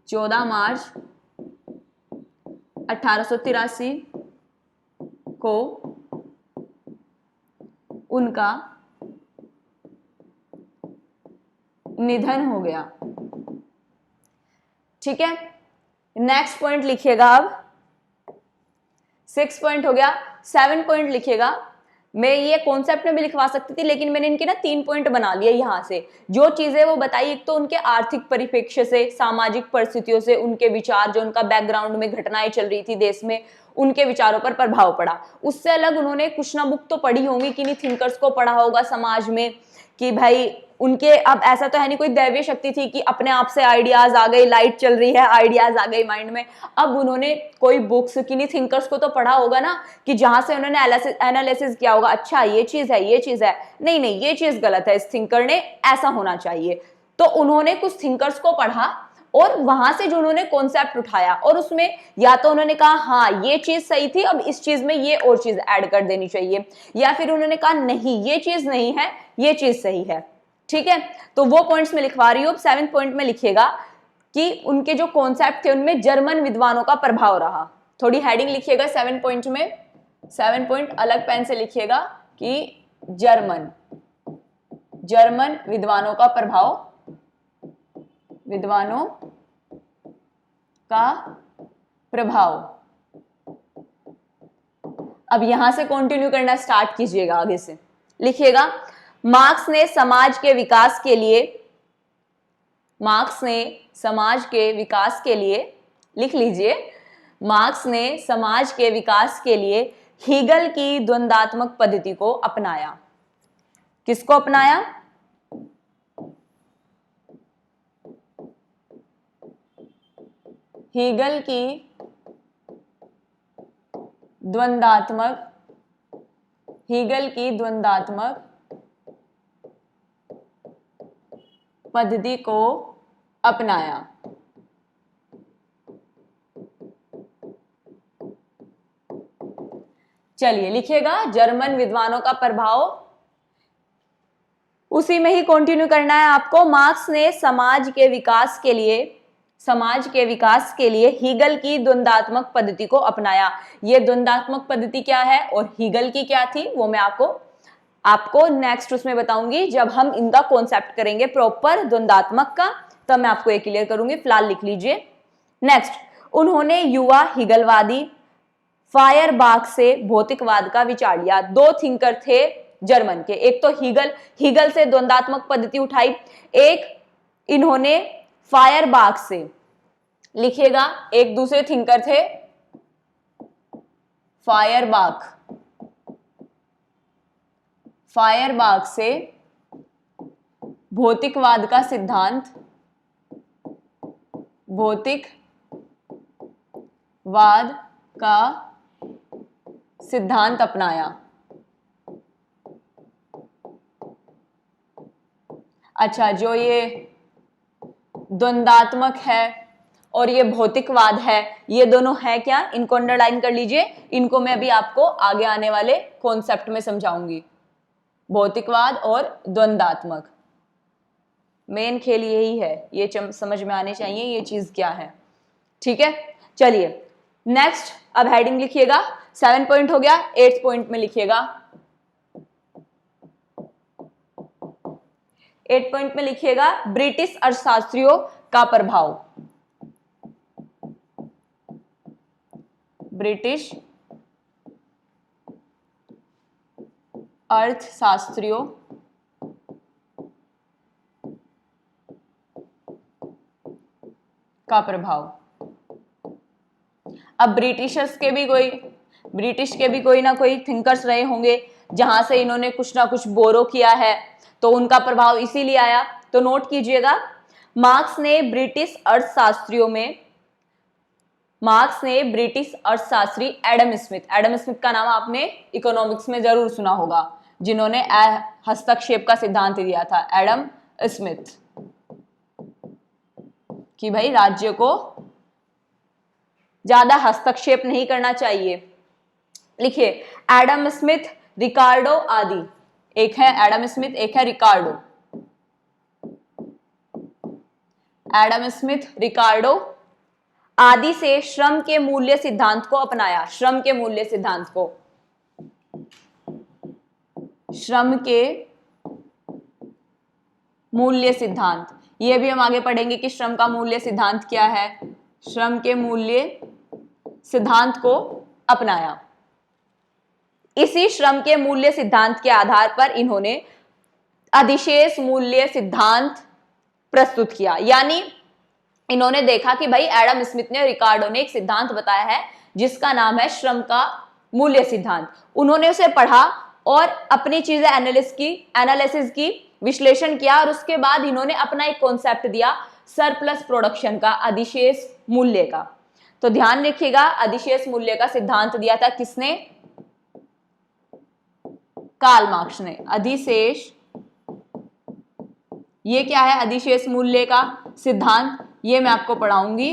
14 मार्च 1883 को उनका निधन हो गया, ठीक है। नेक्स्ट पॉइंट लिखिएगा। अब 6 पॉइंट हो गया। 7 पॉइंट लिखिएगा। मैं ये कॉन्सेप्ट में भी लिखवा सकती थी, लेकिन मैंने इनके ना 3 पॉइंट बना लिए यहां से। जो चीजें वो बताई, एक तो उनके आर्थिक परिप्रेक्ष्य से, सामाजिक परिस्थितियों से, उनके विचार, जो उनका बैकग्राउंड में घटनाएं चल रही थी देश में, उनके विचारों पर प्रभाव पड़ा। उससे अलग उन्होंने कुछ ना बुक तो पढ़ी होंगी, किन्हीं थिंकर्स को पढ़ा होगा समाज में कि भाई उनके, अब ऐसा तो है नहीं कोई दैवीय शक्ति थी कि अपने आप से आइडियाज आ गई, लाइट चल रही है, आइडियाज आ गई माइंड में। अब उन्होंने कोई बुक्स, किन्हीं थिंकर्स को तो पढ़ा होगा ना, कि जहां से उन्होंने एनालिसिस किया होगा, अच्छा ये चीज है, ये चीज है, नहीं नहीं ये चीज गलत है, इस थिंकर ने ऐसा होना चाहिए। तो उन्होंने कुछ थिंकर्स को पढ़ा और वहां से जो उन्होंने कॉन्सेप्ट उठाया, और उसमें या तो उन्होंने कहा हाँ ये चीज सही थी, अब इस चीज में ये और चीज ऐड कर देनी चाहिए, या फिर उन्होंने कहा नहीं ये चीज नहीं है, ये चीज सही है, ठीक है। तो वो पॉइंट्स में लिखवा रही हूं। 7th पॉइंट में लिखिएगा कि उनके जो कॉन्सेप्ट थे उनमें जर्मन विद्वानों का प्रभाव रहा। थोड़ी हेडिंग लिखिएगा 7 पॉइंट में। 7 पॉइंट अलग पेन से लिखिएगा कि जर्मन विद्वानों का प्रभाव, विद्वानों का प्रभाव। अब यहां से कंटिन्यू करना स्टार्ट कीजिएगा, आगे से लिखिएगा। मार्क्स ने समाज के विकास के लिए, मार्क्स ने समाज के विकास के लिए, लिख लीजिए, मार्क्स ने समाज के विकास के लिए हीगल की द्वंद्वात्मक पद्धति को अपनाया। किसको अपनाया? हीगल की द्वंद्वात्मक पद्धति को अपनाया। चलिए लिखिएगा, जर्मन विद्वानों का प्रभाव, उसी में ही कंटिन्यू करना है आपको। मार्क्स ने समाज के विकास के लिए समाज के विकास के लिए हीगल की द्वंद्वात्मक पद्धति को अपनाया। ये द्वंद्वात्मक पद्धति क्या है और हीगल की क्या थी वो मैं आपको नेक्स्ट उसमें बताऊंगी, जब हम इनका कॉन्सेप्ट करेंगे प्रॉपर द्वंद्वात्मक का, तब मैं आपको ये क्लियर करूंगी। फिलहाल लिख लीजिए। नेक्स्ट, उन्होंने युवा हीगलवादी फायरबाख से भौतिकवाद का विचार लिया। दो थिंकर थे जर्मन के, एक तो हीगल से द्वंद्वात्मक पद्धति उठाई, एक इन्होंने फायरबाख से, लिखिएगा, एक दूसरे थिंकर थे फायरबाख से भौतिकवाद का सिद्धांत अपनाया। अच्छा, जो ये द्वंद्वात्मक है और ये भौतिकवाद है, ये दोनों है क्या, इनको अंडरलाइन कर लीजिए। इनको मैं अभी आपको आगे आने वाले कॉन्सेप्ट में समझाऊंगी। भौतिकवाद और द्वंद्वात्मक, मेन खेल यही है, ये समझ में आने चाहिए ये चीज क्या है। ठीक है, चलिए नेक्स्ट, अब हेडिंग लिखिएगा। 7 पॉइंट हो गया, 8 पॉइंट में लिखिएगा। 8 पॉइंट में लिखिएगा ब्रिटिश अर्थशास्त्रियों का प्रभाव। ब्रिटिश अर्थशास्त्रियों का प्रभाव। अब ब्रिटिश के भी कोई ना कोई थिंकर्स रहे होंगे जहां से इन्होंने कुछ ना कुछ बोरो किया है, तो उनका प्रभाव इसीलिए आया। तो नोट कीजिएगा, मार्क्स ने ब्रिटिश अर्थशास्त्री एडम स्मिथ का नाम आपने इकोनॉमिक्स में जरूर सुना होगा, जिन्होंने हस्तक्षेप का सिद्धांत दिया था, एडम स्मिथ, कि भाई राज्य को ज्यादा हस्तक्षेप नहीं करना चाहिए। लिखिए, एडम स्मिथ, रिकार्डो आदि। एक है एडम स्मिथ, एक है रिकार्डो। एडम स्मिथ, रिकार्डो आदि से श्रम के मूल्य सिद्धांत को अपनाया। श्रम के मूल्य सिद्धांत, ये भी हम आगे पढ़ेंगे कि श्रम का मूल्य सिद्धांत क्या है। श्रम के मूल्य सिद्धांत को अपनाया। इसी श्रम के मूल्य सिद्धांत के आधार पर इन्होंने अधिशेष मूल्य सिद्धांत प्रस्तुत किया। यानी इन्होंने देखा कि भाई एडम स्मिथ ने, रिकार्डो ने एक सिद्धांत बताया है जिसका नाम है श्रम का मूल्य सिद्धांत। उन्होंने उसे पढ़ा और अपनी चीजें एनालिसिस की, विश्लेषण किया, और उसके बाद इन्होंने अपना एक कॉन्सेप्ट दिया सरप्लस प्रोडक्शन का, अधिशेष मूल्य का। तो ध्यान रखिएगा, अधिशेष मूल्य का सिद्धांत दिया था किसने? कार्ल मार्क्स ने। अधिशेष, ये क्या है अधिशेष मूल्य का सिद्धांत, ये मैं आपको पढ़ाऊंगी।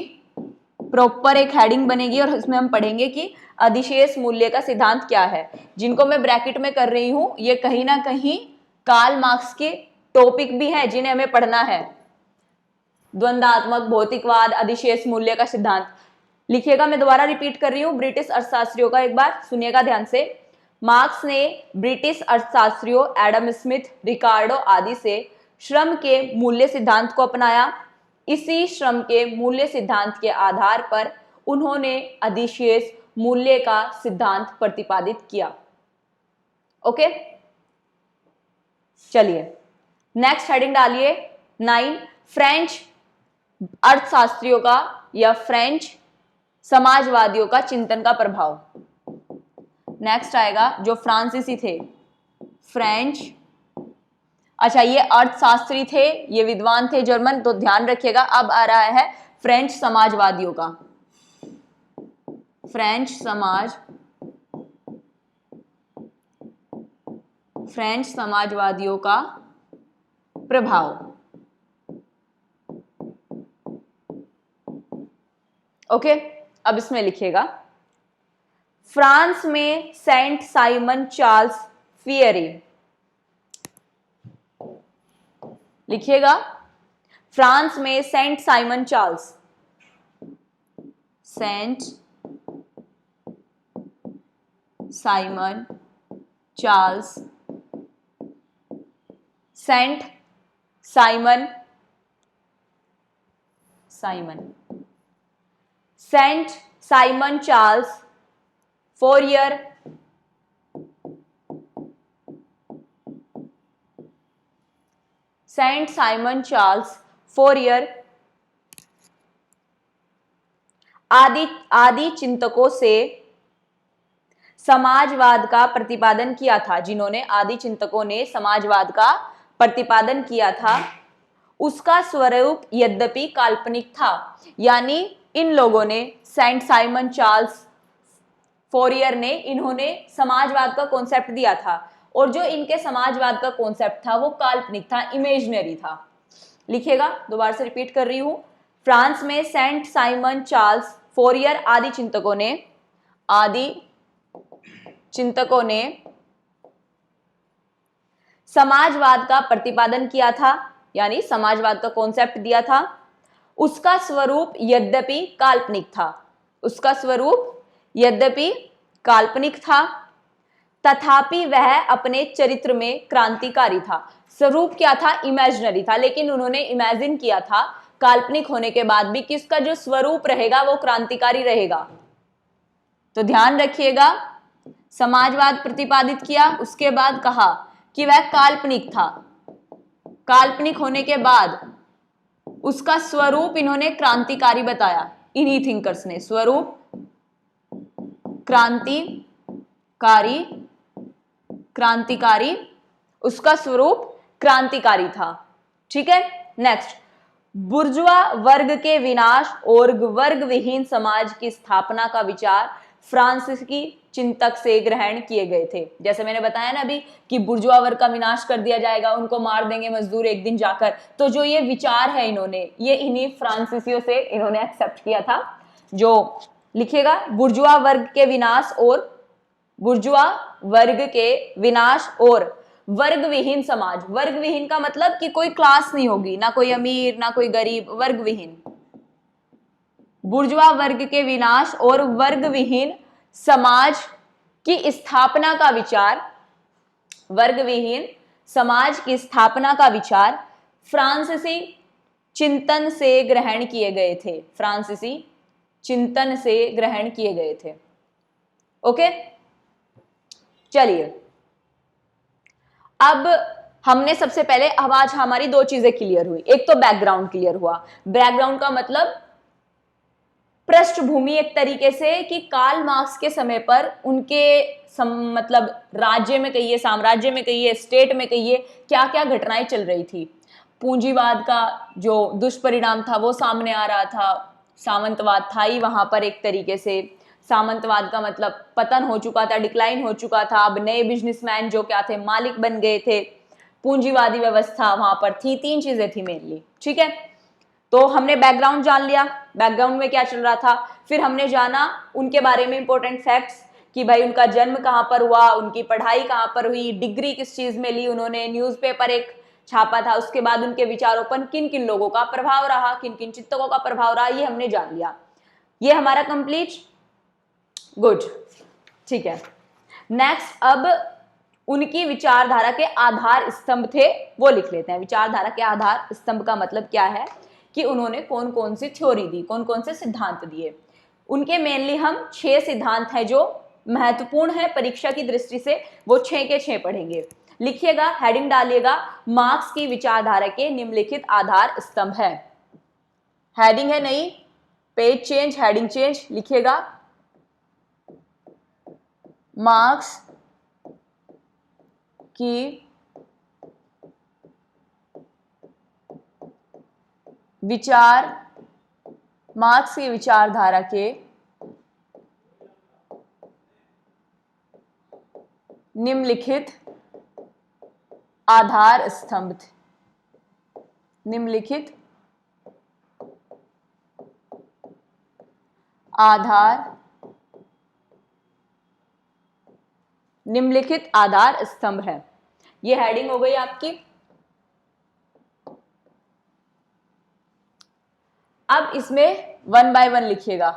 प्रॉपर एक हेडिंग बनेगी और इसमें हम पढ़ेंगे कि अधिशेष मूल्य का सिद्धांत क्या है। जिनको मैं ब्रैकेट में कर रही हूं, ये कहीं ना कहीं कार्ल मार्क्स के टॉपिक भी हैं जिन्हें हमें पढ़ना है। द्वंद्वात्मक, भौतिकवाद, अधिशेष मूल्य का सिद्धांत। लिखिएगा, मैं दोबारा रिपीट कर रही हूं ब्रिटिश अर्थशास्त्रियों का, एक बार सुनिएगा ध्यान से। मार्क्स ने ब्रिटिश अर्थशास्त्रियों एडम स्मिथ, रिकार्डो आदि से श्रम के मूल्य सिद्धांत को अपनाया। इसी श्रम के मूल्य सिद्धांत के आधार पर उन्होंने अधिशेष मूल्य का सिद्धांत प्रतिपादित किया। ओके, चलिए नेक्स्ट हेडिंग डालिए 9, फ्रेंच अर्थशास्त्रियों का या फ्रेंच समाजवादियों का चिंतन का प्रभाव। नेक्स्ट आएगा जो फ्रांसीसी थे, फ्रेंच, अच्छा ये अर्थशास्त्री थे, ये विद्वान थे जर्मन, तो ध्यान रखिएगा। अब आ रहा है फ्रेंच समाजवादियों का, फ्रेंच समाजवादियों का प्रभाव। ओके, अब इसमें लिखिएगा, फ्रांस में सेंट साइमन चार्ल्स फियरे। लिखिएगा, फ्रांस में Saint Simon Charles, Saint Simon Charles, Saint Simon Saint Simon Charles Fourier, Saint Simon Charles Fourier आदि चिंतकों से समाजवाद का प्रतिपादन किया था, जिन्होंने आदि चिंतकों ने समाजवाद का प्रतिपादन किया था, उसका स्वरूप यद्यपि काल्पनिक था। यानी इन लोगों ने, सेंट साइमन चार्ल्स फोरियर ने, इन्होंने समाजवाद का कॉन्सेप्ट दिया था और जो इनके समाजवाद का कॉन्सेप्ट था वो काल्पनिक था, इमेजिनरी था। लिखिएगा, दोबारा से रिपीट कर रही हूं। फ्रांस में सेंट साइमन चार्ल्स फोरियर आदि चिंतकों ने समाजवाद का प्रतिपादन किया था, यानी समाजवाद का कॉन्सेप्ट दिया था। उसका स्वरूप यद्यपि काल्पनिक था, तथापि वह अपने चरित्र में क्रांतिकारी था। स्वरूप क्या था? इमेजिनरी था, लेकिन उन्होंने इमेजिन किया था काल्पनिक होने के बाद भी कि उसका जो स्वरूप रहेगा वो क्रांतिकारी रहेगा। तो ध्यान रखिएगा, समाजवाद प्रतिपादित किया, उसके बाद कहा कि वह काल्पनिक था। काल्पनिक होने के बाद उसका स्वरूप इन्होंने क्रांतिकारी बताया, इन्हीं थिंकर्स ने। स्वरूप क्रांतिकारी, उसका स्वरूप क्रांतिकारी था। ठीक है, नेक्स्ट, बुर्जुआ वर्ग के विनाश और वर्ग विहीन समाज की स्थापना का विचार फ्रांसीसी चिंतक से ग्रहण किए गए थे। जैसे मैंने बताया ना अभी कि बुर्जुआ वर्ग का विनाश कर दिया जाएगा, उनको मार देंगे मजदूर एक दिन जाकर, तो जो ये विचार है इन्होंने, ये इन्हीं फ्रांसीसियों से इन्होंने एक्सेप्ट किया था। जो लिखिएगा, बुर्जुआ वर्ग के विनाश और वर्ग विहीन समाज। वर्ग विहीन का मतलब कि कोई क्लास नहीं होगी, ना कोई अमीर ना कोई गरीब, वर्ग विहीन। बुर्जुआ वर्ग के विनाश और वर्ग विहीन समाज की स्थापना का विचार, वर्ग विहीन समाज की स्थापना का विचार फ्रांसीसी चिंतन से ग्रहण किए गए थे। फ्रांसीसी चिंतन से ग्रहण किए गए थे। ओके, चलिए अब हमने सबसे पहले, अब आज हमारी दो चीजें क्लियर हुई। एक तो बैकग्राउंड क्लियर हुआ। बैकग्राउंड का मतलब पृष्ठभूमि, एक तरीके से कि कार्ल मार्क्स के समय पर उनके मतलब राज्य में कहिए, साम्राज्य में कहिए, स्टेट में कहिए, क्या क्या घटनाएं चल रही थी। पूंजीवाद का जो दुष्परिणाम था वो सामने आ रहा था, सामंतवाद था ही वहां पर। एक तरीके से सामंतवाद का मतलब पतन हो चुका था, डिक्लाइन हो चुका था। अब नए बिजनेसमैन जो क्या थे, मालिक बन गए थे। पूंजीवादी व्यवस्था वहां पर थी। तीन चीजें थी मेनली। ठीक है, तो हमने बैकग्राउंड जान लिया, बैकग्राउंड में क्या चल रहा था। फिर हमने जाना उनके बारे में इंपॉर्टेंट फैक्ट्स कि भाई उनका जन्म कहाँ पर हुआ, उनकी पढ़ाई कहाँ पर हुई, डिग्री किस चीज में ली उन्होंने, न्यूज़पेपर एक छापा था, उसके बाद उनके विचारों पर किन किन लोगों का प्रभाव रहा, किन किन चिंतकों का प्रभाव रहा, ये हमने जान लिया। ये हमारा कंप्लीट, गुड। ठीक है, नेक्स्ट अब उनकी विचारधारा के आधार स्तंभ थे, वो लिख लेते हैं। विचारधारा के आधार स्तंभ का मतलब क्या है कि उन्होंने कौन कौन सी थ्योरी दी, कौन कौन से सिद्धांत दिए। उनके मेनली हम 6 सिद्धांत हैं जो महत्वपूर्ण है परीक्षा की दृष्टि से, वो 6 के 6 पढ़ेंगे। लिखिएगा, हेडिंग डालिएगा, मार्क्स की विचारधारा के निम्नलिखित आधार स्तंभ है। हेडिंग है नई, पेज चेंज, हेडिंग चेंज। लिखिएगा, मार्क्स की विचारधारा के निम्नलिखित आधार स्तंभ। निम्नलिखित आधार स्तंभ है। ये हेडिंग हो गई आपकी। अब इसमें 1 बाय 1 लिखिएगा।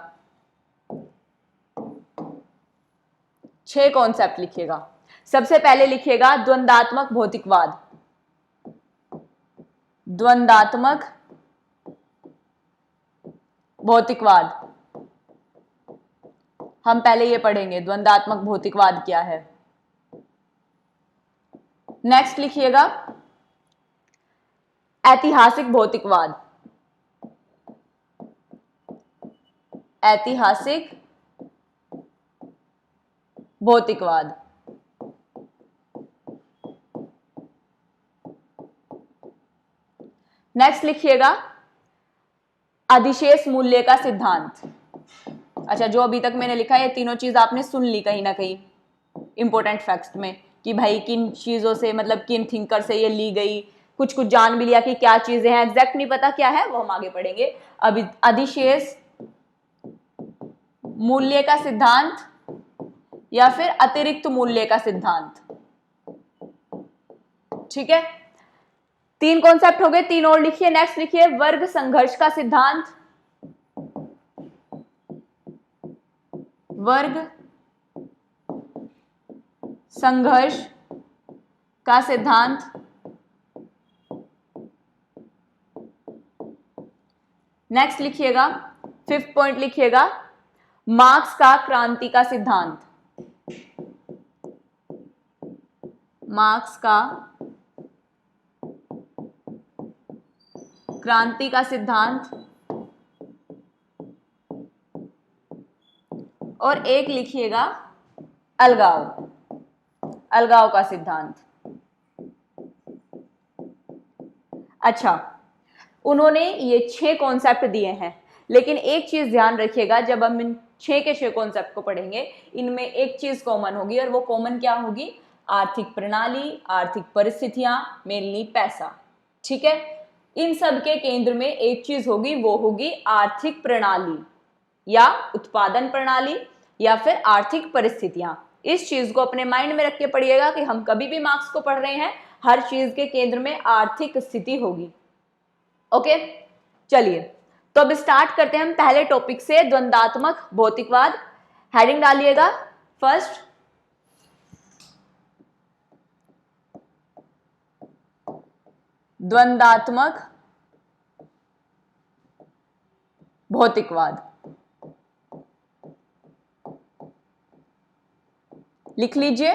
6 कॉन्सेप्ट लिखिएगा। सबसे पहले लिखिएगा द्वंद्वात्मक भौतिकवाद। द्वंद्वात्मक भौतिकवाद, हम पहले ये पढ़ेंगे द्वंद्वात्मक भौतिकवाद क्या है। नेक्स्ट लिखिएगा ऐतिहासिक भौतिकवाद। ऐतिहासिक भौतिकवाद। नेक्स्ट लिखिएगा अधिशेष मूल्य का सिद्धांत। अच्छा, जो अभी तक मैंने लिखा है ये तीनों चीज आपने सुन ली कहीं ना कहीं इंपॉर्टेंट फैक्ट्स में कि भाई किन चीजों से, मतलब किन थिंकर से ये ली गई, कुछ कुछ जान भी लिया कि क्या चीजें हैं, एग्जैक्ट नहीं पता क्या है वो हम आगे पढ़ेंगे। अभी अधिशेष मूल्य का सिद्धांत या फिर अतिरिक्त मूल्य का सिद्धांत। ठीक है, 3 कॉन्सेप्ट हो गए, 3 और लिखिए। नेक्स्ट लिखिए वर्ग संघर्ष का सिद्धांत। वर्ग संघर्ष का सिद्धांत। नेक्स्ट लिखिएगा 5th पॉइंट लिखिएगा मार्क्स का क्रांति का सिद्धांत। मार्क्स का क्रांति का सिद्धांत। और एक लिखिएगा अलगाव, अलगाव का सिद्धांत। अच्छा, उन्होंने ये 6 कॉन्सेप्ट दिए हैं, लेकिन एक चीज ध्यान रखिएगा, जब हम इन 6 के 6 कॉन्सेप्ट को पढ़ेंगे इनमें एक चीज कॉमन होगी, और वो कॉमन क्या होगी? आर्थिक प्रणाली, आर्थिक परिस्थितियां, मेनली पैसा। ठीक है, इन सब के केंद्र में एक चीज होगी, वो होगी आर्थिक प्रणाली या उत्पादन प्रणाली या फिर आर्थिक परिस्थितियां। इस चीज को अपने माइंड में रख के पढ़िएगा कि हम कभी भी मार्क्स को पढ़ रहे हैं, हर चीज के केंद्र में आर्थिक स्थिति होगी। ओके, चलिए तो अब स्टार्ट करते हैं हम पहले टॉपिक से, द्वंद्वात्मक भौतिकवाद। हेडिंग डालिएगा फर्स्ट, द्वंद्वात्मक भौतिकवाद। लिख लीजिए,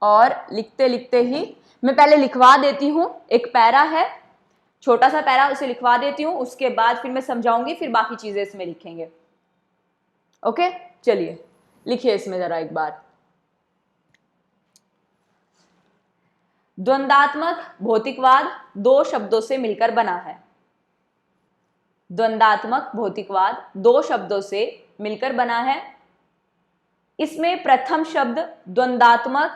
और लिखते लिखते ही मैं पहले लिखवा देती हूं, एक पैरा है, छोटा सा पैरा, उसे लिखवा देती हूं, उसके बाद फिर मैं समझाऊंगी, फिर बाकी चीजें इसमें लिखेंगे। ओके, चलिए लिखिए इसमें जरा एक बार। द्वंद्वात्मक भौतिकवाद 2 शब्दों से मिलकर बना है। द्वंद्वात्मक भौतिकवाद 2 शब्दों से मिलकर बना है। इसमें प्रथम शब्द द्वंद्वात्मक,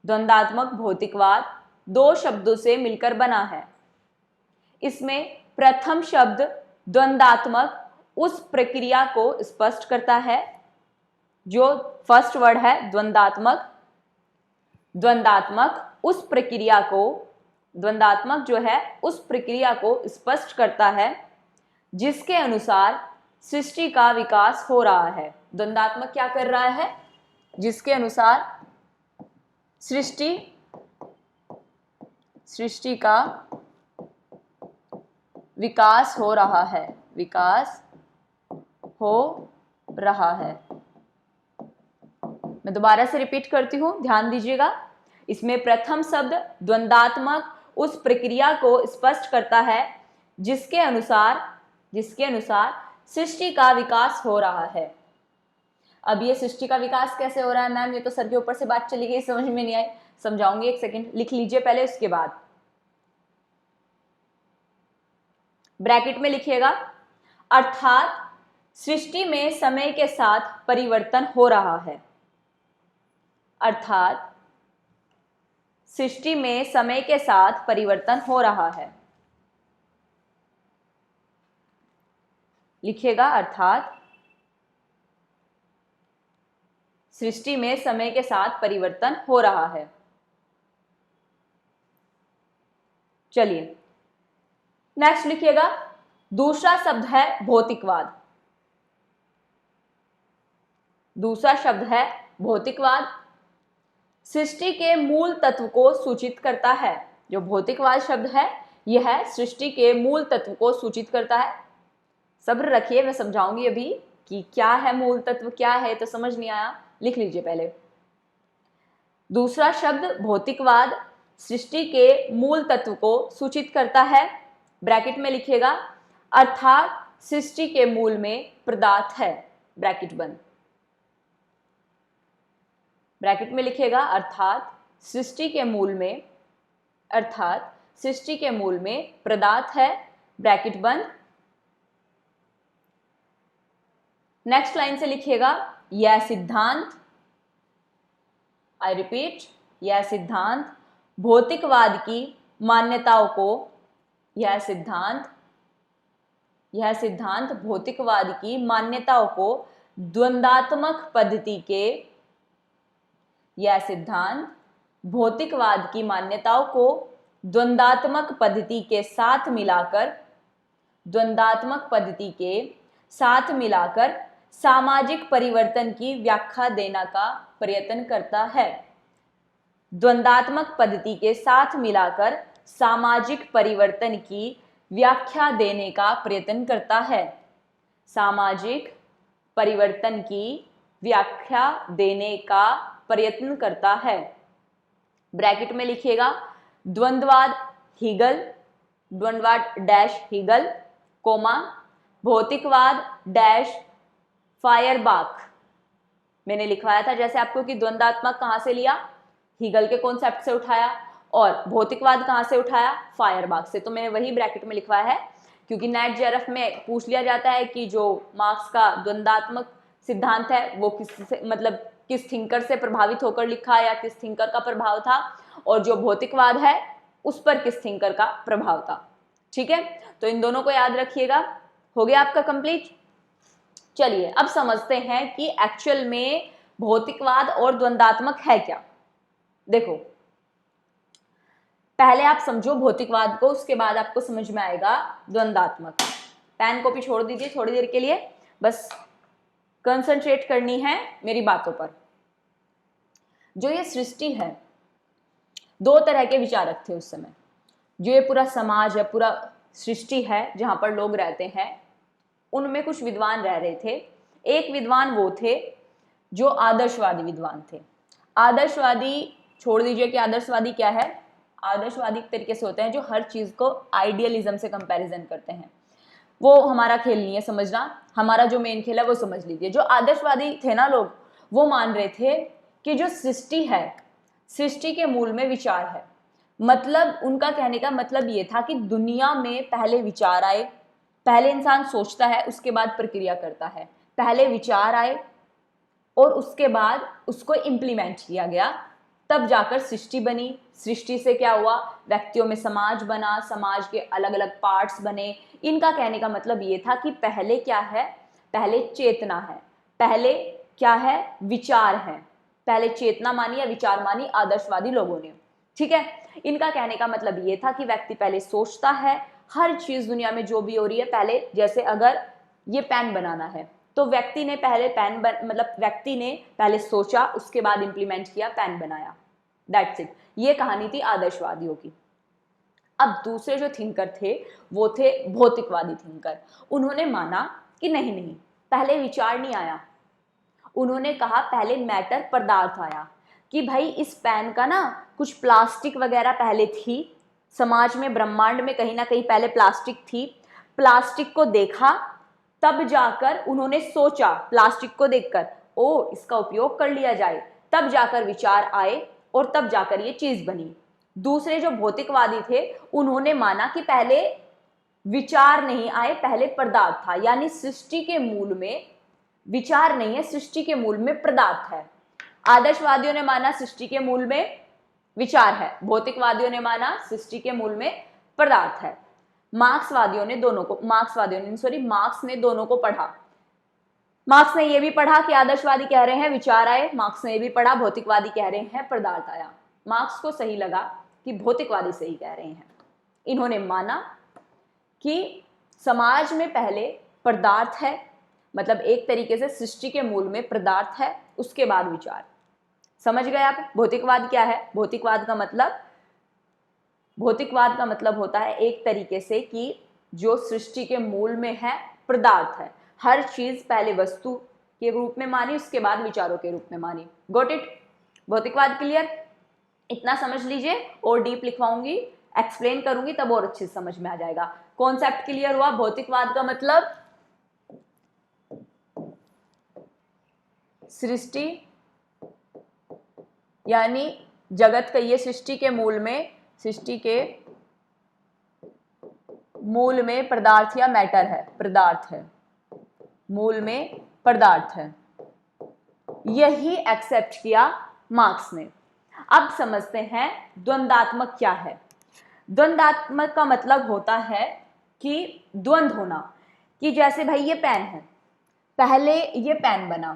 द्वंद्वात्मक भौतिकवाद 2 शब्दों से मिलकर बना है। इसमें प्रथम शब्द द्वंद्वात्मक उस प्रक्रिया को स्पष्ट करता है, जो फर्स्ट वर्ड है द्वंद्वात्मक, द्वंद्वात्मक उस प्रक्रिया को, द्वंद्वात्मक जो है उस प्रक्रिया को स्पष्ट करता है जिसके अनुसार सृष्टि का विकास हो रहा है। द्वंद्वात्मक क्या कर रहा है? जिसके अनुसार सृष्टि का विकास हो रहा है, विकास हो रहा है। मैं दोबारा से रिपीट करती हूं, ध्यान दीजिएगा। इसमें प्रथम शब्द द्वंद्वात्मक उस प्रक्रिया को स्पष्ट करता है जिसके अनुसार सृष्टि का विकास हो रहा है। अब ये सृष्टि का विकास कैसे हो रहा है मैम? ये तो सर के ऊपर से बात चली गई, समझ में नहीं आई, समझाऊंगी, एक सेकंड लिख लीजिए पहले, उसके बाद ब्रैकेट में लिखिएगा अर्थात सृष्टि में समय के साथ परिवर्तन हो रहा है। अर्थात सृष्टि में समय के साथ परिवर्तन हो रहा है। लिखिएगा अर्थात सृष्टि में समय के साथ परिवर्तन हो रहा है। चलिए नेक्स्ट लिखिएगा, दूसरा शब्द है भौतिकवाद। दूसरा शब्द है भौतिकवाद, सृष्टि के मूल तत्व को सूचित करता है। जो भौतिकवाद शब्द है यह सृष्टि के मूल तत्व को सूचित करता है। सब्र रखिए, मैं समझाऊंगी अभी कि क्या है मूल तत्व, क्या है, तो समझ नहीं आया लिख लीजिए पहले। दूसरा शब्द भौतिकवाद सृष्टि के मूल तत्व को सूचित करता है, ब्रैकेट में लिखिएगा, अर्थात सृष्टि के मूल में पदार्थ है, ब्रैकेट बंद, ब्रैकेट में लिखिएगा अर्थात सृष्टि के मूल में, अर्थात सृष्टि के मूल में पदार्थ है, ब्रैकेट बंद। नेक्स्ट लाइन से लिखिएगा यह सिद्धांत, आई रिपीट, यह सिद्धांत भौतिकवाद की मान्यताओं को, यह सिद्धांत भौतिकवाद की मान्यताओं को द्वंद्वात्मक पद्धति के, यह सिद्धांत भौतिकवाद की मान्यताओं को द्वंद्वात्मक पद्धति के साथ मिलाकर, द्वंद्वात्मक पद्धति के साथ मिलाकर सामाजिक परिवर्तन की व्याख्या देने का प्रयत्न करता है। द्वंद्वात्मक पद्धति के साथ मिलाकर सामाजिक परिवर्तन की व्याख्या देने का प्रयत्न करता है, सामाजिक परिवर्तन की व्याख्या देने का प्रयत्न करता है। ब्रैकेट में लिखिएगा द्वंद्ववाद हीगल, द्वंद्ववाद डैश हीगल, कोमा भौतिकवाद डैश फायरबाख। मैंने लिखवाया था जैसे आपको कि द्वंद्वात्मक कहां से लिया, हीगल के कॉन्सेप्ट से उठाया, और भौतिकवाद कहां से उठाया, फायरबाख से। तो मैंने वही ब्रैकेट में लिखवाया है क्योंकि नेट जेआरएफ में पूछ लिया जाता है कि जो मार्क्स का द्वंद्वात्मक सिद्धांत है वो किस थिंकर से प्रभावित होकर लिखा या किस थिंकर का प्रभाव था, और जो भौतिकवाद है उस पर किस थिंकर का प्रभाव था। ठीक है, तो इन दोनों को याद रखिएगा। हो गया आपका कंप्लीट। चलिए अब समझते हैं कि एक्चुअल में भौतिकवाद और द्वंद्वात्मक है क्या। देखो पहले आप समझो भौतिकवाद को, उसके बाद आपको समझ में आएगा द्वंद्वात्मक। पेन कॉपी छोड़ दीजिए थोड़ी देर के लिए, बस कंसंट्रेट करनी है मेरी बातों पर। जो ये सृष्टि है, दो तरह के विचारक थे उस समय। जो ये पूरा समाज है, पूरा सृष्टि है जहां पर लोग रहते हैं, उनमें कुछ विद्वान रह रहे थे। एक विद्वान वो थे जो आदर्शवादी विद्वान थे। आदर्शवादी छोड़ दीजिए कि आदर्शवादी क्या है। आदर्शवादी तरीके से होते हैं जो हर चीज को आइडियलिज्म से कंपैरिजन करते हैं। वो हमारा खेल नहीं है समझना, हमारा जो मेन खेल है वो समझ लीजिए। जो आदर्शवादी थे ना लोग, वो मान रहे थे कि जो सृष्टि है, सृष्टि के मूल में विचार है। मतलब उनका कहने का मतलब ये था कि दुनिया में पहले विचार आए, पहले इंसान सोचता है उसके बाद प्रक्रिया करता है। पहले विचार आए और उसके बाद उसको इम्प्लीमेंट किया गया, तब जाकर सृष्टि बनी। सृष्टि से क्या हुआ, व्यक्तियों में समाज बना, समाज के अलग अलग पार्ट्स बने। इनका कहने का मतलब ये था कि पहले क्या है, पहले चेतना है, पहले क्या है, विचार है। पहले चेतना मानी या विचार मानी आदर्शवादी लोगों ने। ठीक है, इनका कहने का मतलब ये था कि व्यक्ति पहले सोचता है, हर चीज दुनिया में जो भी हो रही है पहले, जैसे अगर ये पेन बनाना है तो व्यक्ति ने पहले व्यक्ति ने पहले सोचा, उसके बाद इंप्लीमेंट किया, पेन बनाया। That's it. ये कहानी थी आदर्शवादियों की। अब दूसरे जो थिंकर थे वो थे भौतिकवादी थिंकर। उन्होंने माना कि नहीं, पहले विचार नहीं आया। उन्होंने कहा पहले मैटर, पदार्थ आया, कि भाई इस पेन का ना कुछ प्लास्टिक वगैरह पहले थी समाज में, ब्रह्मांड में कहीं ना कहीं पहले प्लास्टिक थी। प्लास्टिक को देखा, तब जाकर उन्होंने सोचा, प्लास्टिक को देखकर ओ इसका उपयोग कर लिया जाए, तब जाकर विचार आए और तब जाकर ये चीज बनी। दूसरे जो भौतिकवादी थे उन्होंने माना कि पहले विचार नहीं आए, पहले पदार्थ था, यानी सृष्टि के मूल में विचार नहीं है, सृष्टि के मूल में पदार्थ है। आदर्शवादियों ने माना सृष्टि के मूल में विचार है, भौतिकवादियों ने माना सृष्टि के मूल में पदार्थ है। मार्क्स ने दोनों को पढ़ा। मार्क्स ने यह भी पढ़ा कि आदर्शवादी कह रहे हैं विचार आए, मार्क्स ने यह भी पढ़ा भौतिकवादी कह रहे हैं पदार्थ आया। मार्क्स को सही लगा कि भौतिकवादी सही कह रहे हैं। इन्होंने माना कि समाज में पहले पदार्थ है, मतलब एक तरीके से सृष्टि के मूल में पदार्थ है, उसके बाद विचार। समझ गए आप भौतिकवाद क्या है? भौतिकवाद का मतलब होता है एक तरीके से कि जो सृष्टि के मूल में है पदार्थ है, हर चीज पहले वस्तु के रूप में मानी, उसके बाद विचारों के रूप में मानी। Got it? भौतिकवाद क्लियर? इतना समझ लीजिए, और डीप लिखवाऊंगी, एक्सप्लेन करूंगी तब और अच्छे से समझ में आ जाएगा। कॉन्सेप्ट क्लियर हुआ? भौतिकवाद का मतलब सृष्टि यानी जगत का, ये सृष्टि के मूल में पदार्थ या मैटर है, पदार्थ है, मूल में पदार्थ है, यही एक्सेप्ट किया मार्क्स ने। अब समझते हैं द्वंद्वात्मक क्या है। द्वंद्वात्मक का मतलब होता है कि द्वंद्व होना, कि जैसे भाई ये पेन है, पहले ये पेन बना,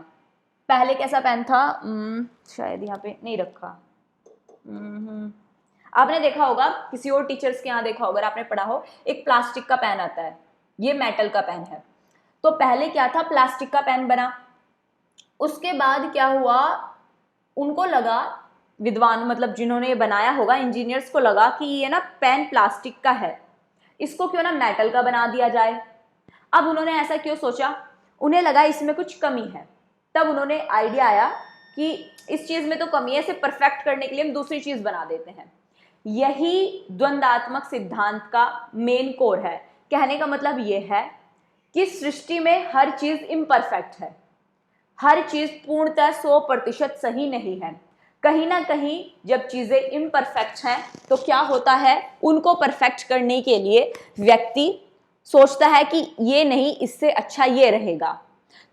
पहले कैसा पेन था, शायद यहाँ पे नहीं रखा, आपने देखा होगा किसी और टीचर्स के यहाँ देखा होगा, आपने पढ़ा हो एक प्लास्टिक का पेन आता है, ये मेटल का पेन है। तो पहले क्या था, प्लास्टिक का पेन बना, उसके बाद क्या हुआ, उनको लगा, विद्वान मतलब जिन्होंने बनाया होगा, इंजीनियर्स को लगा कि ये ना पेन प्लास्टिक का है, इसको क्यों ना मेटल का बना दिया जाए। अब उन्होंने ऐसा क्यों सोचा, उन्हें लगा इसमें कुछ कमी है, तब उन्होंने आइडिया आया कि इस चीज में तो कमी है, इसे परफेक्ट करने के लिए हम दूसरी चीज बना देते हैं। यही द्वंद्वात्मक सिद्धांत का मेन कोर है। कहने का मतलब यह है कि सृष्टि में हर चीज इम्परफेक्ट है, हर चीज पूर्णतः 100% सही नहीं है। कहीं ना कहीं जब चीजें इम्परफेक्ट हैं तो क्या होता है, उनको परफेक्ट करने के लिए व्यक्ति सोचता है कि ये नहीं, इससे अच्छा ये रहेगा।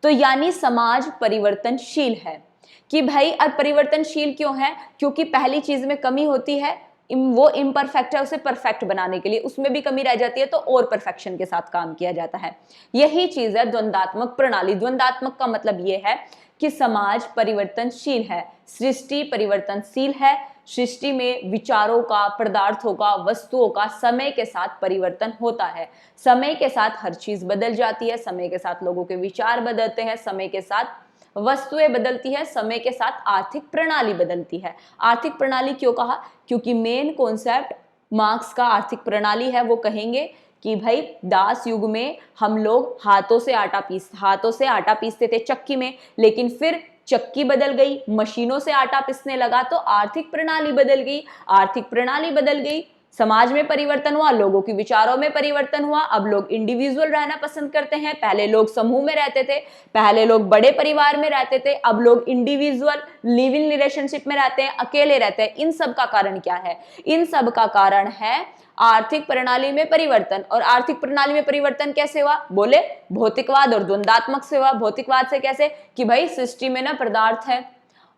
तो यानी समाज परिवर्तनशील है। कि भाई अब परिवर्तनशील क्यों है, क्योंकि पहली चीज में कमी होती है, वो इम्परफेक्ट है, उसे परफेक्ट बनाने के लिए उसमें भी कमी रह जाती है, तो और परफेक्शन के साथ काम किया जाता है। यही चीज है द्वंद्वात्मक प्रणाली। द्वंद्वात्मक का मतलब यह है कि समाज परिवर्तनशील है, सृष्टि परिवर्तनशील है, सृष्टि में विचारों का, पदार्थों का, वस्तुओं का समय के साथ परिवर्तन होता है। समय के साथ हर चीज बदल जाती है, समय के साथ लोगों के विचार बदलते हैं, समय के साथ वस्तुएं बदलती है, समय के साथ आर्थिक प्रणाली बदलती है। आर्थिक प्रणाली क्यों कहा, क्योंकि मेन कॉन्सेप्ट मार्क्स का आर्थिक प्रणाली है। वो कहेंगे कि भाई दास युग में हम लोग हाथों से आटा पीसते थे चक्की में, लेकिन फिर चक्की बदल गई, मशीनों से आटा पीसने लगा, तो आर्थिक प्रणाली बदल गई। आर्थिक प्रणाली बदल गई, समाज में परिवर्तन हुआ, लोगों के विचारों में परिवर्तन हुआ। अब लोग इंडिविजुअल रहना पसंद करते हैं, पहले लोग समूह में रहते थे, पहले लोग बड़े परिवार में रहते थे, अब लोग इंडिविजुअल लिव इन रिलेशनशिप में रहते हैं, अकेले रहते हैं। इन सब का कारण क्या है, इन सब का कारण है आर्थिक प्रणाली में परिवर्तन। और आर्थिक प्रणाली में परिवर्तन कैसे हुआ, बोले भौतिकवाद और द्वंद्वात्मक से हुआ। भौतिकवाद से कैसे, कि भाई सृष्टि में ना पदार्थ है,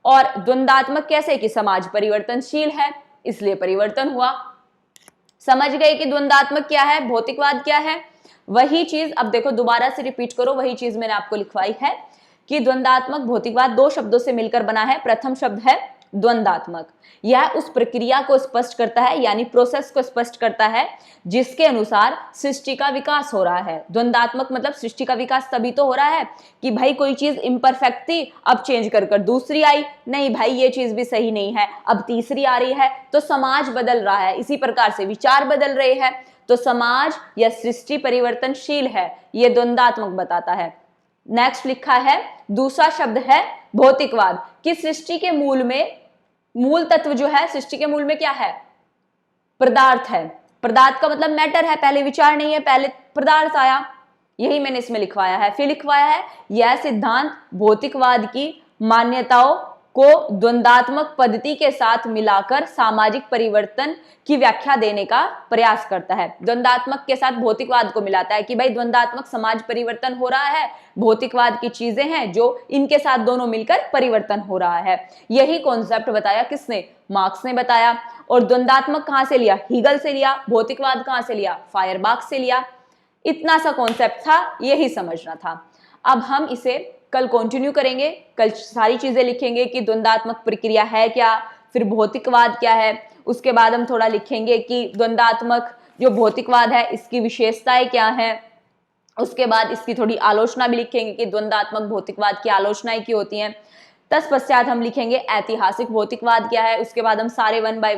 और द्वंद्वात्मक कैसे, कि समाज परिवर्तनशील है इसलिए परिवर्तन हुआ। समझ गए कि द्वंद्वात्मक क्या है, भौतिकवाद क्या है। वही चीज अब देखो, दोबारा से रिपीट करो, वही चीज मैंने आपको लिखवाई है कि द्वंद्वात्मक भौतिकवाद दो शब्दों से मिलकर बना है। प्रथम शब्द है द्वंद्वात्मक, यह उस प्रक्रिया को स्पष्ट करता है, यानी प्रोसेस को स्पष्ट करता है जिसके अनुसार सृष्टि का विकास हो रहा है। द्वंद्वात्मक मतलब सृष्टि का विकास तभी तो हो रहा है कि भाई कोई चीज इम्परफेक्ट थी, अब चेंज कर कर दूसरी आई, नहीं भाई ये चीज भी सही नहीं है, अब तीसरी आ रही है, तो समाज बदल रहा है। इसी प्रकार से विचार बदल रहे हैं, तो समाज या सृष्टि परिवर्तनशील है, ये द्वंद्वात्मक बताता है। नेक्स्ट लिखा है, दूसरा शब्द है भौतिकवाद, कि सृष्टि के मूल में, मूल तत्व जो है सृष्टि के मूल में क्या है, पदार्थ है। पदार्थ का मतलब मैटर है, पहले विचार नहीं है, पहले पदार्थ आया। यही मैंने इसमें लिखवाया है। फिर लिखवाया है, यह सिद्धांत भौतिकवाद की मान्यताओं को द्वंद्वात्मक पद्धति के साथ मिलाकर सामाजिक परिवर्तन की व्याख्या देने का प्रयास करता है। द्वंद्वात्मक के साथ भौतिकवाद को मिलाता है कि भाई द्वंद्वात्मक समाज परिवर्तन हो रहा है, भौतिकवाद की चीजें हैं जो इनके साथ दोनों मिलकर परिवर्तन हो रहा है। यही कॉन्सेप्ट बताया किसने, मार्क्स ने बताया। और द्वंद्वात्मक कहां से लिया, हीगल से लिया। भौतिकवाद कहां से लिया, फायरबाख से लिया। इतना सा कॉन्सेप्ट था, यही समझना था। अब हम इसे कल कंटिन्यू करेंगे, कल सारी चीजें लिखेंगे कि द्वंद्वात्मक प्रक्रिया है क्या, फिर भौतिकवाद क्या है। उसके बाद हम थोड़ा लिखेंगे कि द्वंद्वात्मक जो भौतिकवाद है इसकी विशेषताएं क्या है, उसके बाद इसकी थोड़ी आलोचना भी लिखेंगे कि द्वंद्वात्मक भौतिकवाद की आलोचनाएं की होती हैं। तत्पश्चात हम लिखेंगे ऐतिहासिक भौतिकवाद क्या है। उसके बाद हम सारे वन बाय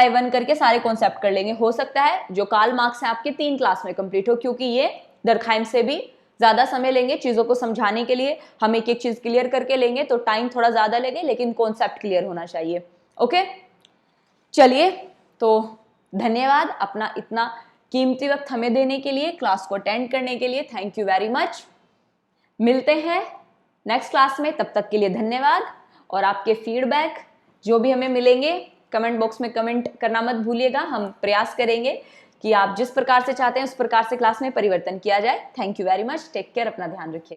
वन करके सारे कॉन्सेप्ट कर लेंगे। हो सकता है जो कार्ल मार्क्स है आपके 3 क्लास में कंप्लीट हो, क्योंकि ये डर्कहाइम से भी ज्यादा समय लेंगे चीजों को समझाने के लिए। हम एक एक चीज क्लियर करके लेंगे तो टाइम थोड़ा ज्यादा लगे, लेकिन कॉन्सेप्ट क्लियर होना चाहिए। ओके, चलिए, तो धन्यवाद अपना इतना कीमती वक्त हमें देने के लिए, क्लास को अटेंड करने के लिए। Thank you very much. मिलते हैं नेक्स्ट क्लास में, तब तक के लिए धन्यवाद। और आपके फीडबैक जो भी हमें मिलेंगे कमेंट बॉक्स में कमेंट करना मत भूलिएगा। हम प्रयास करेंगे कि आप जिस प्रकार से चाहते हैं उस प्रकार से क्लास में परिवर्तन किया जाए। Thank you very much, take care, अपना ध्यान रखिए।